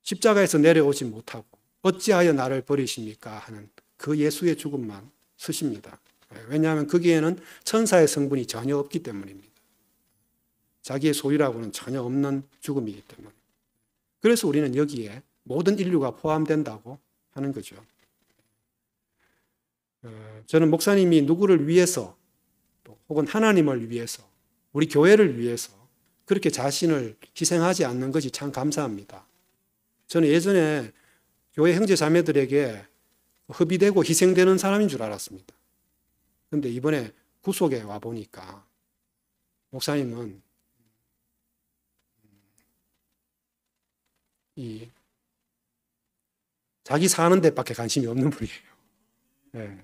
십자가에서 내려오지 못하고 어찌하여 나를 버리십니까 하는 그 예수의 죽음만 쓰십니다. 왜냐하면 거기에는 천사의 성분이 전혀 없기 때문입니다. 자기의 소유라고는 전혀 없는 죽음이기 때문에. 그래서 우리는 여기에 모든 인류가 포함된다고 하는 거죠. 저는 목사님이 누구를 위해서 혹은 하나님을 위해서 우리 교회를 위해서 그렇게 자신을 희생하지 않는 것이 참 감사합니다. 저는 예전에 교회 형제 자매들에게 허비되고 희생되는 사람인 줄 알았습니다. 그런데 이번에 구속에 와보니까 목사님은 자기 사는 데밖에 관심이 없는 분이에요. 네.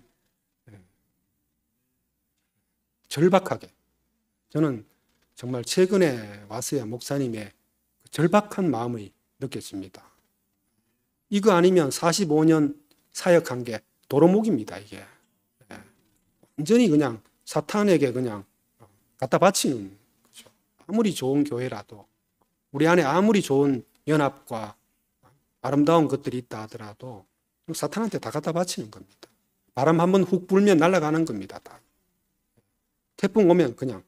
절박하게. 저는 정말 최근에 와서야 목사님의 절박한 마음이 느껴집니다. 이거 아니면 45년 사역한 게 도루묵입니다, 이게. 완전히 그냥 사탄에게 그냥 갖다 바치는 거죠. 아무리 좋은 교회라도, 우리 안에 아무리 좋은 연합과 아름다운 것들이 있다 하더라도 사탄한테 다 갖다 바치는 겁니다. 바람 한번 훅 불면 날아가는 겁니다, 다. 태풍 오면 그냥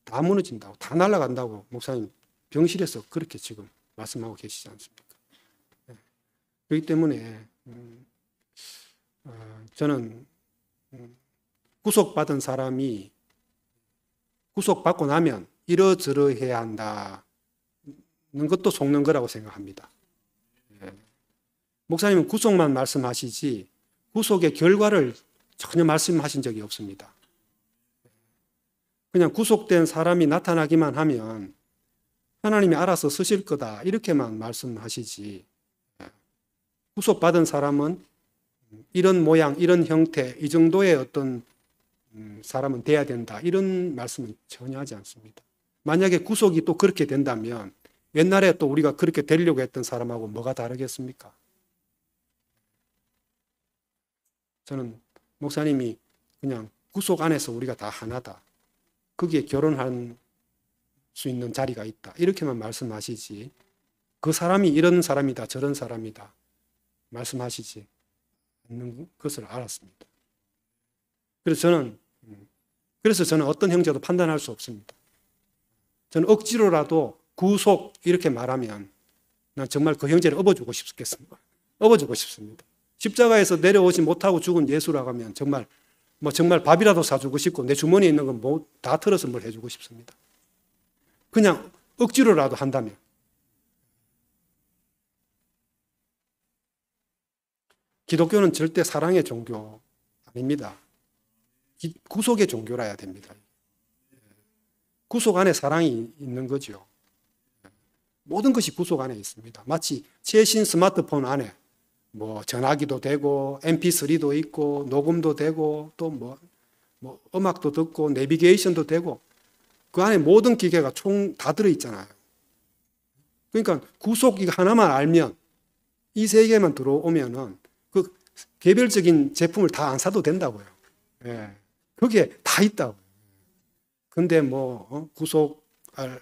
다 무너진다고, 다 날아간다고 목사님 병실에서 그렇게 지금 말씀하고 계시지 않습니까? 그렇기 때문에 저는 구속받은 사람이 구속받고 나면 이러저러해야 한다는 것도 속는 거라고 생각합니다. 목사님은 구속만 말씀하시지 구속의 결과를 전혀 말씀하신 적이 없습니다. 그냥 구속된 사람이 나타나기만 하면 하나님이 알아서 쓰실 거다 이렇게만 말씀하시지 구속받은 사람은 이런 모양, 이런 형태, 이 정도의 어떤 사람은 돼야 된다 이런 말씀은 전혀 하지 않습니다. 만약에 구속이 또 그렇게 된다면 옛날에 또 우리가 그렇게 되려고 했던 사람하고 뭐가 다르겠습니까? 저는 목사님이 그냥 구속 안에서 우리가 다 하나다. 거기에 결혼할 수 있는 자리가 있다. 이렇게만 말씀하시지 그 사람이 이런 사람이다 저런 사람이다 말씀하시지 않는 것을 알았습니다. 그래서 저는 어떤 형제도 판단할 수 없습니다. 저는 억지로라도 구속 이렇게 말하면 난 정말 그 형제를 업어주고 싶겠습니다. 업어주고 싶습니다. 십자가에서 내려오지 못하고 죽은 예수라고 하면 정말 밥이라도 사주고 싶고 내 주머니에 있는 건 뭐 다 털어서 뭘 해주고 싶습니다. 그냥 억지로라도 한다면. 기독교는 절대 사랑의 종교 아닙니다. 구속의 종교라 해야 됩니다. 구속 안에 사랑이 있는 거죠. 모든 것이 구속 안에 있습니다. 마치 최신 스마트폰 안에 뭐 전화기도 되고 MP3도 있고 녹음도 되고 또 뭐 음악도 듣고 내비게이션도 되고 그 안에 모든 기계가 총 다 들어있잖아요. 그러니까 구속 이거 하나만 알면 이 세계만 들어오면은 그 개별적인 제품을 다 안 사도 된다고요. 예. 그게 다 있다고. 근데 뭐 구속을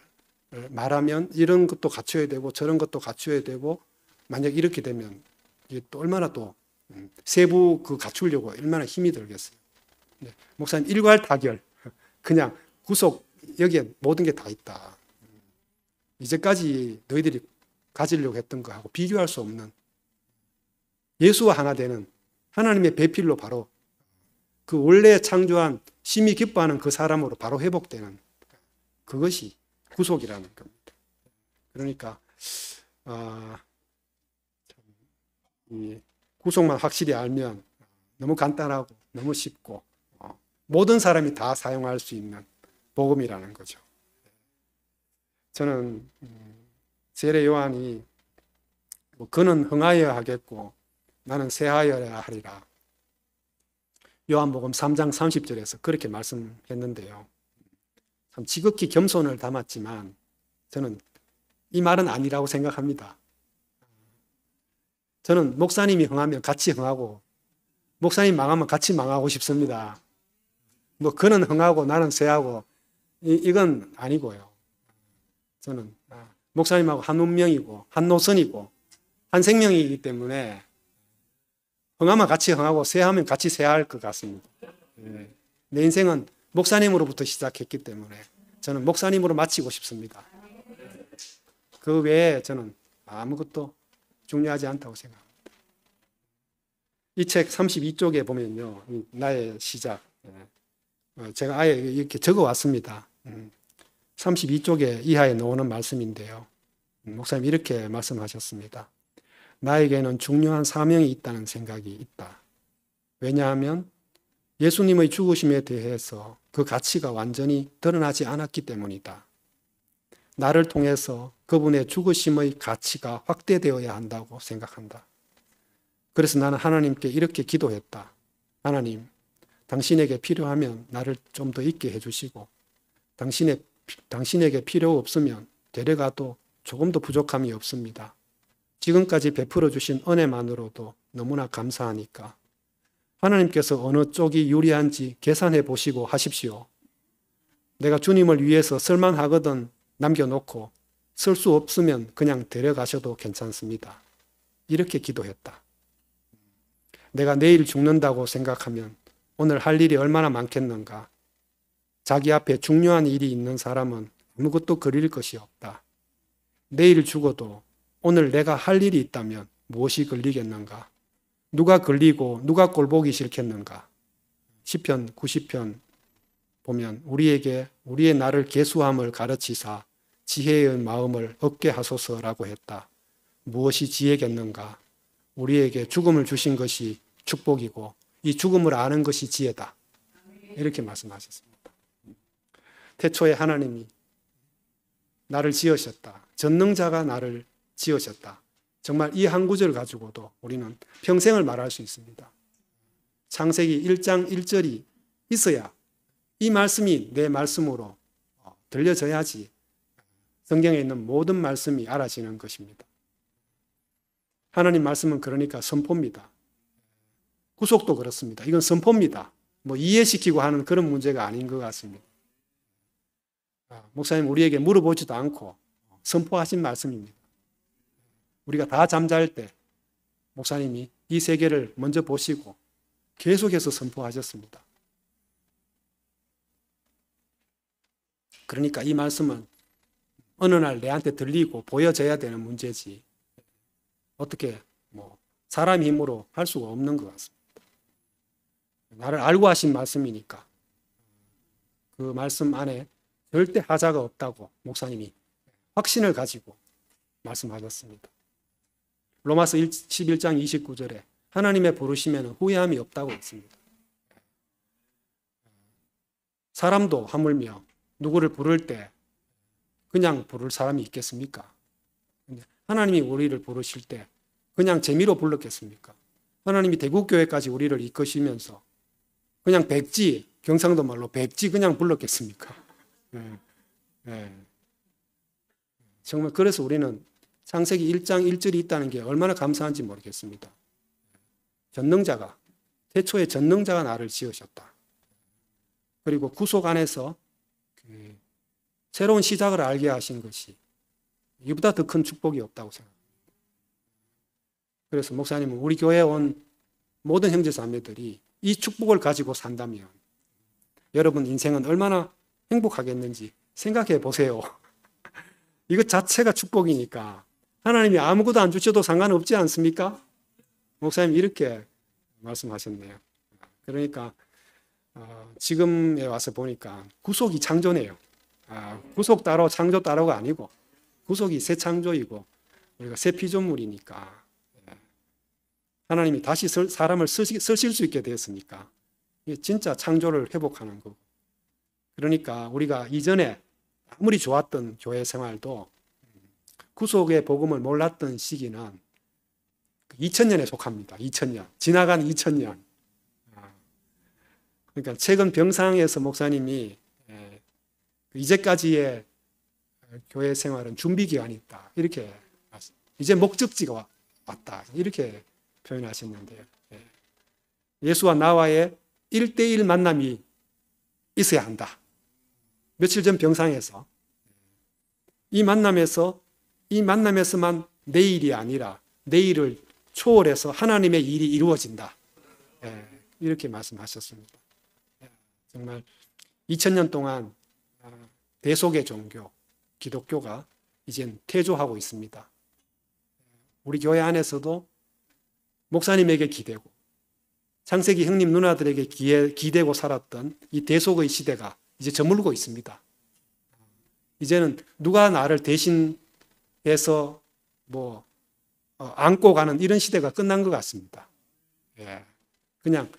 말하면 이런 것도 갖춰야 되고 저런 것도 갖춰야 되고 만약 이렇게 되면 이게 또 얼마나 또 세부 그 갖추려고 얼마나 힘이 들겠어요. 네. 목사님 일괄타결 그냥 구속 여기에 모든 게 다 있다. 이제까지 너희들이 가지려고 했던 거하고 비교할 수 없는 예수와 하나 되는 하나님의 배필로 바로 그 원래 창조한 심히 기뻐하는 그 사람으로 바로 회복되는 그것이 구속이라는 겁니다. 그러니까 이 구속만 확실히 알면 너무 간단하고 너무 쉽고 모든 사람이 다 사용할 수 있는 복음이라는 거죠. 저는 세례 요한이 그는 흥하여야 하겠고 나는 쇠하여야 하리라. 요한복음 3장 30절에서 그렇게 말씀했는데요. 참 지극히 겸손을 담았지만 저는 이 말은 아니라고 생각합니다. 저는 목사님이 흥하면 같이 흥하고 목사님 망하면 같이 망하고 싶습니다. 뭐 그는 흥하고 나는 쇠하고 이건 아니고요. 저는 목사님하고 한 운명이고 한 노선이고 한 생명이기 때문에 흥하면 같이 흥하고 쇠하면 같이 쇠할 것 같습니다. 내 인생은 목사님으로부터 시작했기 때문에 저는 목사님으로 마치고 싶습니다. 그 외에 저는 아무것도 중요하지 않다고 생각합니다. 이 책 32쪽에 보면요. 나의 시작. 제가 아예 이렇게 적어 왔습니다. 32쪽에 이하에 나오는 말씀인데요. 목사님 이렇게 말씀하셨습니다. 나에게는 중요한 사명이 있다는 생각이 있다. 왜냐하면 예수님의 죽으심에 대해서 그 가치가 완전히 드러나지 않았기 때문이다. 나를 통해서 그분의 죽으심의 가치가 확대되어야 한다고 생각한다. 그래서 나는 하나님께 이렇게 기도했다. 하나님, 당신에게 필요하면 나를 좀 더 있게 해주시고 당신에게 필요 없으면 데려가도 조금도 부족함이 없습니다. 지금까지 베풀어 주신 은혜만으로도 너무나 감사하니까 하나님께서 어느 쪽이 유리한지 계산해 보시고 하십시오. 내가 주님을 위해서 쓸만하거든 남겨놓고 쓸 수 없으면 그냥 데려가셔도 괜찮습니다. 이렇게 기도했다. 내가 내일 죽는다고 생각하면 오늘 할 일이 얼마나 많겠는가. 자기 앞에 중요한 일이 있는 사람은 아무것도 그릴 것이 없다. 내일 죽어도 오늘 내가 할 일이 있다면 무엇이 걸리겠는가? 누가 걸리고 누가 꼴보기 싫겠는가? 시편 90편 보면 우리에게 우리의 나를 계수함을 가르치사 지혜의 마음을 얻게 하소서라고 했다. 무엇이 지혜겠는가? 우리에게 죽음을 주신 것이 축복이고 이 죽음을 아는 것이 지혜다. 이렇게 말씀하셨습니다. 태초에 하나님이 나를 지으셨다. 전능자가 나를 지으셨다. 정말 이 한 구절 가지고도 우리는 평생을 말할 수 있습니다. 창세기 1장 1절이 있어야 이 말씀이 내 말씀으로 들려져야지 성경에 있는 모든 말씀이 알아지는 것입니다. 하나님 말씀은 그러니까 선포입니다. 구속도 그렇습니다. 이건 선포입니다. 뭐 이해시키고 하는 그런 문제가 아닌 것 같습니다. 목사님 우리에게 물어보지도 않고 선포하신 말씀입니다. 우리가 다 잠잘 때 목사님이 이 세계를 먼저 보시고 계속해서 선포하셨습니다. 그러니까 이 말씀은 어느 날 내한테 들리고 보여져야 되는 문제지 어떻게 뭐 사람 힘으로 할 수가 없는 것 같습니다. 나를 알고 하신 말씀이니까 그 말씀 안에 절대 하자가 없다고 목사님이 확신을 가지고 말씀하셨습니다. 로마서 11장 29절에 하나님의 부르심에는 후회함이 없다고 했습니다. 사람도 하물며 누구를 부를 때 그냥 부를 사람이 있겠습니까? 하나님이 우리를 부르실 때 그냥 재미로 불렀겠습니까? 하나님이 대국교회까지 우리를 이끄시면서 그냥 백지, 경상도 말로 백지 그냥 불렀겠습니까? 네. 네. 정말 그래서 우리는 창세기 1장 1절이 있다는 게 얼마나 감사한지 모르겠습니다. 전능자가, 태초에 전능자가 나를 지으셨다. 그리고 구속 안에서 새로운 시작을 알게 하신 것이 이보다 더 큰 축복이 없다고 생각합니다. 그래서 목사님은 우리 교회에 온 모든 형제 자매들이 이 축복을 가지고 산다면 여러분 인생은 얼마나 행복하겠는지 생각해 보세요. 이것 자체가 축복이니까 하나님이 아무것도 안 주셔도 상관없지 않습니까? 목사님 이렇게 말씀하셨네요. 그러니까 지금에 와서 보니까 구속이 창조네요. 구속 따로 창조 따로가 아니고 구속이 새 창조이고 우리가 새 피조물이니까 하나님이 다시 사람을 쓰실 수 있게 되었으니까 이게 진짜 창조를 회복하는 거고, 그러니까 우리가 이전에 아무리 좋았던 교회 생활도 구속의 복음을 몰랐던 시기는 2000년에 속합니다. 2000년. 지나간 2000년. 그러니까 최근 병상에서 목사님이 이제까지의 교회 생활은 준비 기간이 있다. 이렇게 이제 목적지가 왔다. 이렇게 표현하셨는데요. 예수와 나와의 1대1 만남이 있어야 한다. 며칠 전 병상에서 이 만남에서만 내일이 아니라 내일을 초월해서 하나님의 일이 이루어진다. 이렇게 말씀하셨습니다. 정말 2000년 동안 대속의 종교, 기독교가 이젠 퇴조하고 있습니다. 우리 교회 안에서도 목사님에게 기대고 창세기 형님 누나들에게 기대고 살았던 이 대속의 시대가 이제 저물고 있습니다. 이제는 누가 나를 대신해서 안고 가는 이런 시대가 끝난 것 같습니다. 그냥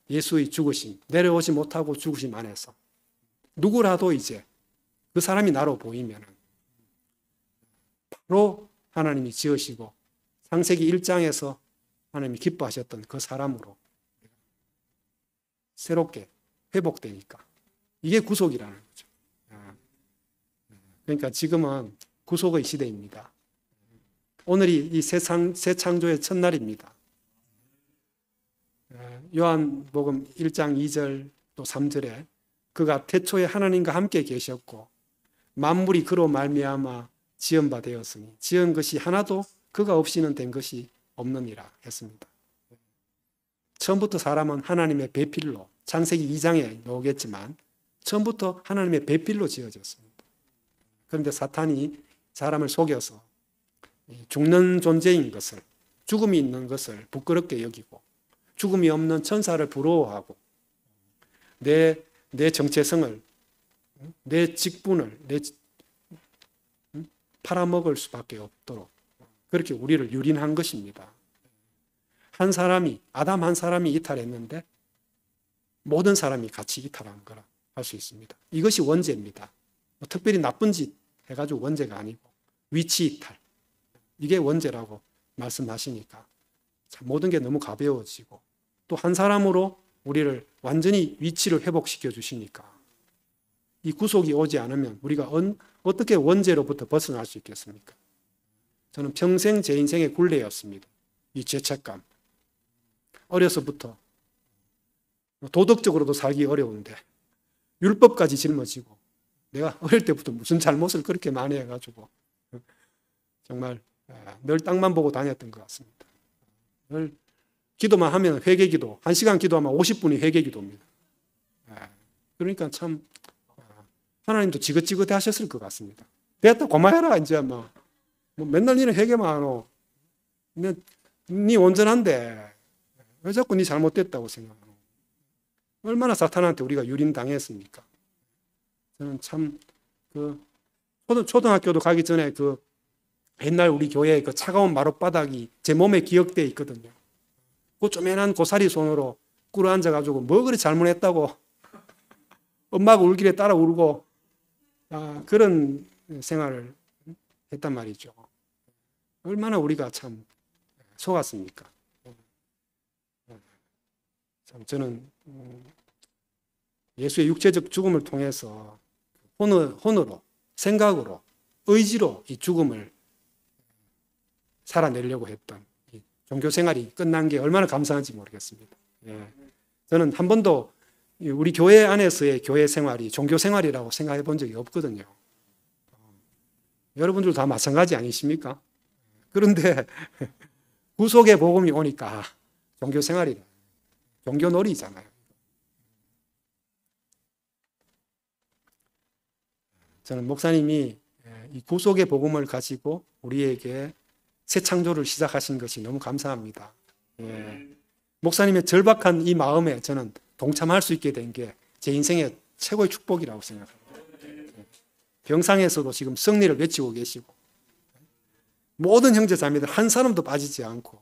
예수의 죽으심, 내려오지 못하고 죽으심 안에서 누구라도 이제 그 사람이 나로 보이면 바로 하나님이 지으시고 창세기 1장에서 하나님이 기뻐하셨던 그 사람으로 새롭게 회복되니까 이게 구속이라는 거죠. 그러니까 지금은 구속의 시대입니다. 오늘이 이 새 창조의 첫날입니다. 요한복음 1장 2절 또 3절에 그가 태초에 하나님과 함께 계셨고 만물이 그로 말미암아 지은 바 되었으니 지은 것이 하나도 그가 없이는 된 것이 없느니라 했습니다. 처음부터 사람은 하나님의 배필로, 창세기 2장에 나오겠지만 처음부터 하나님의 배필로 지어졌습니다. 그런데 사탄이 사람을 속여서 죽는 존재인 것을, 죽음이 있는 것을 부끄럽게 여기고 죽음이 없는 천사를 부러워하고 내 정체성을, 내 직분을 팔아먹을 수밖에 없도록 그렇게 우리를 유린한 것입니다. 아담 한 사람이 이탈했는데 모든 사람이 같이 이탈한 거라 할 수 있습니다. 이것이 원죄입니다. 특별히 나쁜 짓 해가지고 원죄가 아니고 위치 이탈, 이게 원죄라고 말씀하시니까 참 모든 게 너무 가벼워지고 또 한 사람으로 우리를 완전히 위치를 회복시켜 주시니까 이 구속이 오지 않으면 우리가 어떻게 원죄로부터 벗어날 수 있겠습니까? 저는 평생 제 인생의 굴레였습니다. 이 죄책감. 어려서부터 도덕적으로도 살기 어려운데 율법까지 짊어지고 내가 어릴 때부터 무슨 잘못을 그렇게 많이 해가지고 정말 늘 땅만 보고 다녔던 것 같습니다. 늘 기도만 하면 회개기도, 1시간 기도하면 50분이 회개기도입니다. 그러니까 참 하나님도 지긋지긋해 하셨을 것 같습니다. 됐다 고마해라 이제 뭐 맨날 니는 회개만 하노. 니 온전한데 왜 자꾸 니 잘못됐다고 생각하노. 얼마나 사탄한테 우리가 유린당했습니까? 저는 참 초등학교도 가기 전에 옛날 우리 교회의 그 차가운 마룻바닥이 제 몸에 기억되어 있거든요. 그 쪼매난 고사리 손으로 꿇어 앉아가지고 뭐 그리 잘못했다고 엄마가 울길래 따라 울고 그런 생활을 했단 말이죠. 얼마나 우리가 참 속았습니까? 참 저는 예수의 육체적 죽음을 통해서 혼으로, 생각으로, 의지로 이 죽음을 살아내려고 했던 이 종교 생활이 끝난 게 얼마나 감사한지 모르겠습니다. 예. 저는 한 번도 우리 교회 안에서의 교회 생활이 종교 생활이라고 생각해 본 적이 없거든요. 여러분들 다 마찬가지 아니십니까? 그런데 구속의 복음이 오니까 종교 생활이라, 종교 놀이잖아요. 저는 목사님이 이 구속의 복음을 가지고 우리에게 새 창조를 시작하신 것이 너무 감사합니다. 예. 목사님의 절박한 이 마음에 저는 동참할 수 있게 된 게 제 인생의 최고의 축복이라고 생각합니다. 병상에서도 지금 승리를 외치고 계시고 모든 형제 자매들 한 사람도 빠지지 않고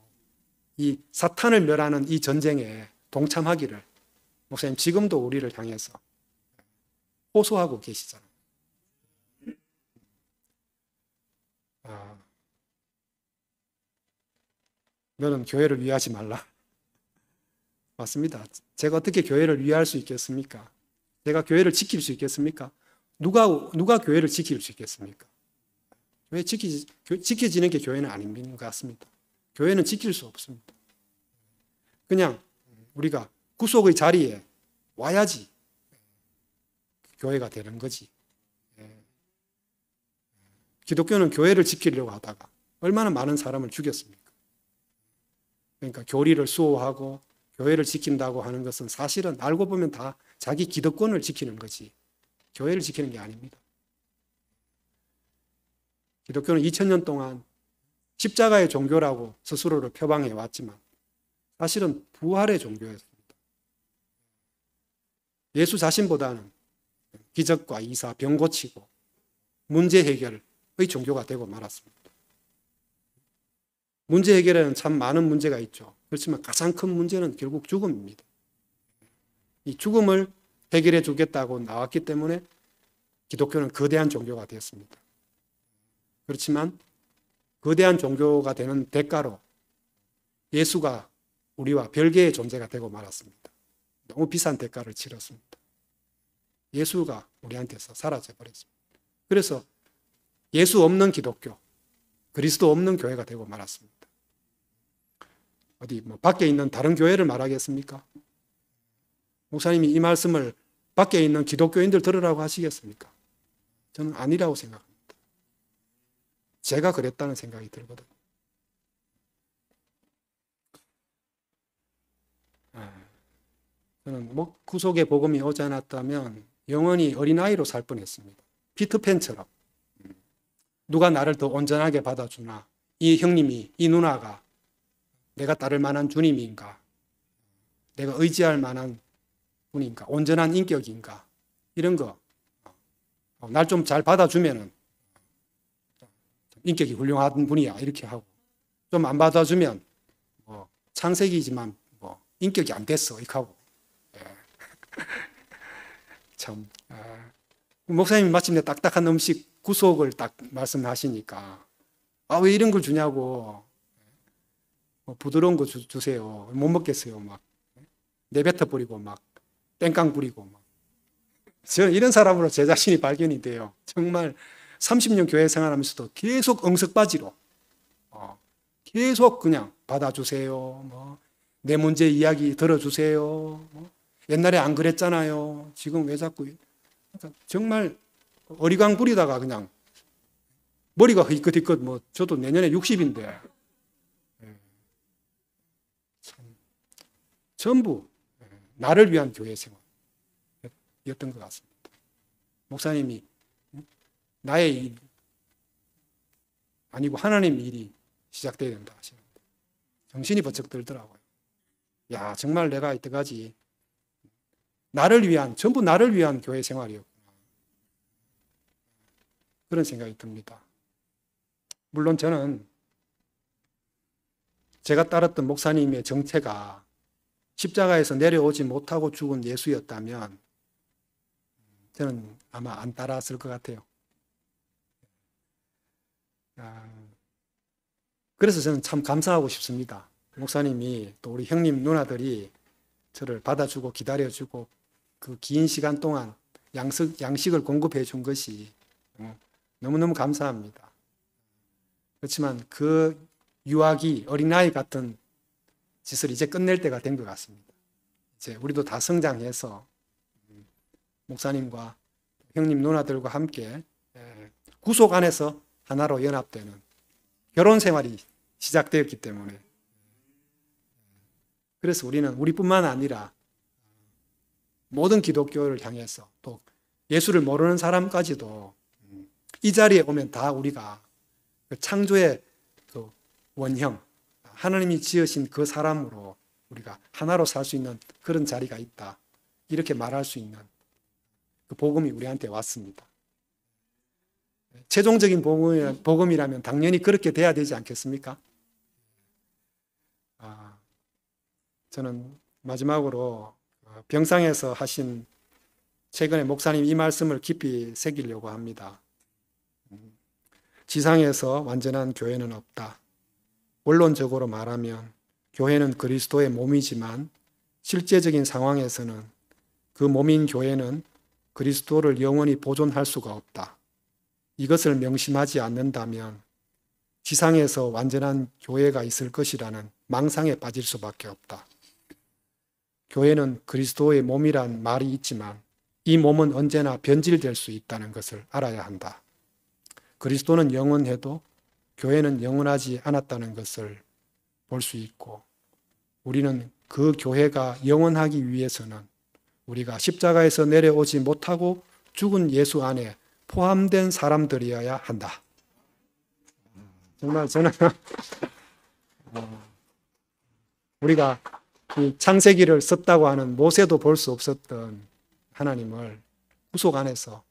이 사탄을 멸하는 이 전쟁에 동참하기를 목사님 지금도 우리를 향해서 호소하고 계시잖아요. 너는 교회를 위하지 말라. 맞습니다. 제가 어떻게 교회를 위할 수 있겠습니까? 제가 교회를 지킬 수 있겠습니까? 누가 교회를 지킬 수 있겠습니까? 지켜지는 게 교회는 아닌 것 같습니다. 교회는 지킬 수 없습니다. 그냥 우리가 구속의 자리에 와야지 교회가 되는 거지. 기독교는 교회를 지키려고 하다가 얼마나 많은 사람을 죽였습니까? 그러니까 교리를 수호하고 교회를 지킨다고 하는 것은 사실은 알고 보면 다 자기 기득권을 지키는 거지 교회를 지키는 게 아닙니다. 기독교는 2000년 동안 십자가의 종교라고 스스로를 표방해 왔지만 사실은 부활의 종교였습니다. 예수 자신보다는 기적과 이사, 병 고치고 문제 해결의 종교가 되고 말았습니다. 문제 해결에는 참 많은 문제가 있죠. 그렇지만 가장 큰 문제는 결국 죽음입니다. 이 죽음을 해결해 주겠다고 나왔기 때문에 기독교는 거대한 종교가 되었습니다. 그렇지만 거대한 종교가 되는 대가로 예수가 우리와 별개의 존재가 되고 말았습니다. 너무 비싼 대가를 치렀습니다. 예수가 우리한테서 사라져 버렸습니다. 그래서 예수 없는 기독교, 그리스도 없는 교회가 되고 말았습니다. 어디 밖에 있는 다른 교회를 말하겠습니까? 목사님이 이 말씀을 밖에 있는 기독교인들 들으라고 하시겠습니까? 저는 아니라고 생각합니다. 제가 그랬다는 생각이 들거든요. 저는 구속의 복음이 오지 않았다면 영원히 어린아이로 살 뻔했습니다. 피터팬처럼. 누가 나를 더 온전하게 받아주나? 이 형님이, 이 누나가 내가 따를 만한 주님인가? 내가 의지할 만한 분인가? 온전한 인격인가? 이런 거. 날 좀 잘 받아주면은 인격이 훌륭한 분이야. 이렇게 하고. 좀 안 받아주면 창세기지만 인격이 안 됐어. 이렇게 하고. 참. 목사님이 마침내 딱딱한 음식 구속을 딱 말씀하시니까 왜 이런 걸 주냐고. 부드러운 거 주세요. 못 먹겠어요. 막 내뱉어 버리고 막 땡깡 부리고 막. 저는 이런 사람으로 제 자신이 발견이 돼요. 정말 30년 교회 생활하면서도 계속 엉석바지로 계속 그냥 받아주세요. 내 문제 이야기 들어주세요. 옛날에 안 그랬잖아요. 지금 왜 자꾸. 그러니까 정말 어리광 부리다가 그냥 머리가 희끗희끗 저도 내년에 60인데 전부 나를 위한 교회 생활이었던 것 같습니다. 목사님이 나의 일 아니고 하나님의 일이 시작돼야 된다 하시는데 정신이 번쩍 들더라고요. 야, 정말 내가 이때까지 전부 나를 위한 교회 생활이었구나. 그런 생각이 듭니다. 물론 저는 제가 따랐던 목사님의 정체가 십자가에서 내려오지 못하고 죽은 예수였다면 저는 아마 안 따랐을 것 같아요. 그래서 저는 참 감사하고 싶습니다. 목사님이 또 우리 형님 누나들이 저를 받아주고 기다려주고 그 긴 시간 동안 양식을 공급해 준 것이 너무너무 감사합니다. 그렇지만 그 유아기, 어린아이 같은 짓을 이제 끝낼 때가 된 것 같습니다. 이제 우리도 다 성장해서 목사님과 형님 누나들과 함께 구속 안에서 하나로 연합되는 결혼 생활이 시작되었기 때문에, 그래서 우리는 우리뿐만 아니라 모든 기독교를 향해서 또 예수를 모르는 사람까지도 이 자리에 오면 다 우리가 그 창조의 그 원형, 하나님이 지으신 그 사람으로 우리가 하나로 살 수 있는 그런 자리가 있다, 이렇게 말할 수 있는 그 복음이 우리한테 왔습니다. 최종적인 복음이라면 당연히 그렇게 돼야 되지 않겠습니까? 저는 마지막으로 병상에서 하신 최근에 목사님 이 말씀을 깊이 새기려고 합니다. 지상에서 완전한 교회는 없다. 원론적으로 말하면 교회는 그리스도의 몸이지만 실제적인 상황에서는 그 몸인 교회는 그리스도를 영원히 보존할 수가 없다. 이것을 명심하지 않는다면 지상에서 완전한 교회가 있을 것이라는 망상에 빠질 수밖에 없다. 교회는 그리스도의 몸이란 말이 있지만 이 몸은 언제나 변질될 수 있다는 것을 알아야 한다. 그리스도는 영원해도 교회는 영원하지 않았다는 것을 볼 수 있고, 우리는 그 교회가 영원하기 위해서는 우리가 십자가에서 내려오지 못하고 죽은 예수 안에 포함된 사람들이어야 한다. 정말 저는 우리가 이 창세기를 썼다고 하는 모세도 볼 수 없었던 하나님을 구속 안에서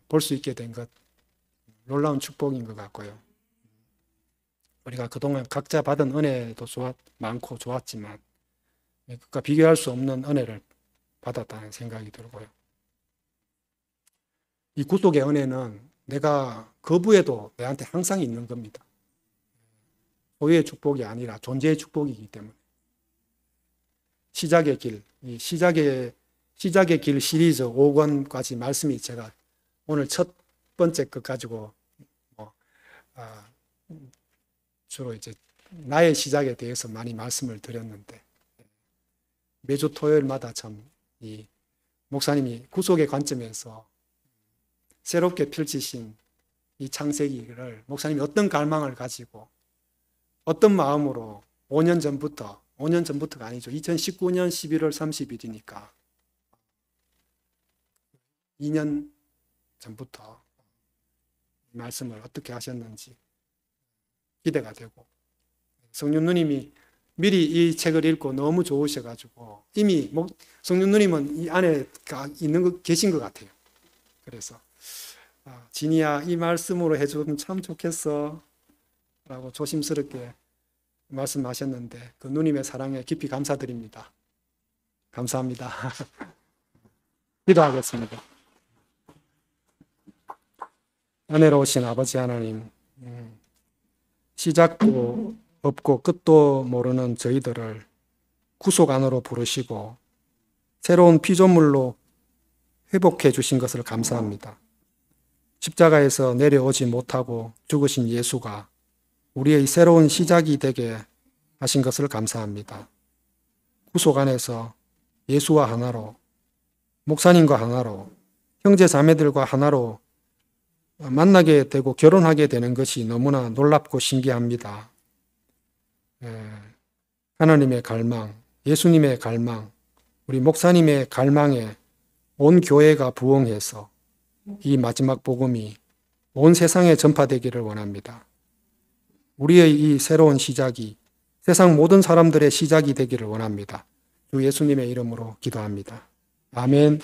볼 수 있게 된 것, 놀라운 축복인 것 같고요. 우리가 그동안 각자 받은 은혜도 많고 좋았지만 그것과 비교할 수 없는 은혜를 받았다는 생각이 들고요. 이 구속의 은혜는 내가 거부해도 내한테 항상 있는 겁니다. 소유의 축복이 아니라 존재의 축복이기 때문에. 시작의 길, 이 시작의 길 시리즈 5권까지 말씀이 제가 오늘 첫 번째 것 가지고 주로 이제 나의 시작에 대해서 많이 말씀을 드렸는데, 매주 토요일마다 참 이 목사님이 구속의 관점에서 새롭게 펼치신 이 창세기를 목사님이 어떤 갈망을 가지고 어떤 마음으로 5년 전부터가 아니죠. 2019년 11월 30일이니까 2년 전부터 말씀을 어떻게 하셨는지 기대가 되고, 성윤 누님이 미리 이 책을 읽고 너무 좋으셔가지고 이미 성윤 누님은 이 안에 계신 것 같아요. 그래서 진이야, 이 말씀으로 해주면 참 좋겠어 라고 조심스럽게 말씀하셨는데 그 누님의 사랑에 깊이 감사드립니다. 감사합니다. 기도하겠습니다. 은혜로우신 아버지 하나님, 시작도 없고 끝도 모르는 저희들을 구속 안으로 부르시고 새로운 피조물로 회복해 주신 것을 감사합니다. 십자가에서 내려오지 못하고 죽으신 예수가 우리의 새로운 시작이 되게 하신 것을 감사합니다. 구속 안에서 예수와 하나로, 목사님과 하나로, 형제 자매들과 하나로 만나게 되고 결혼하게 되는 것이 너무나 놀랍고 신기합니다. 하나님의 갈망, 예수님의 갈망, 우리 목사님의 갈망에 온 교회가 부응해서 이 마지막 복음이 온 세상에 전파되기를 원합니다. 우리의 이 새로운 시작이 세상 모든 사람들의 시작이 되기를 원합니다. 주 예수님의 이름으로 기도합니다. 아멘.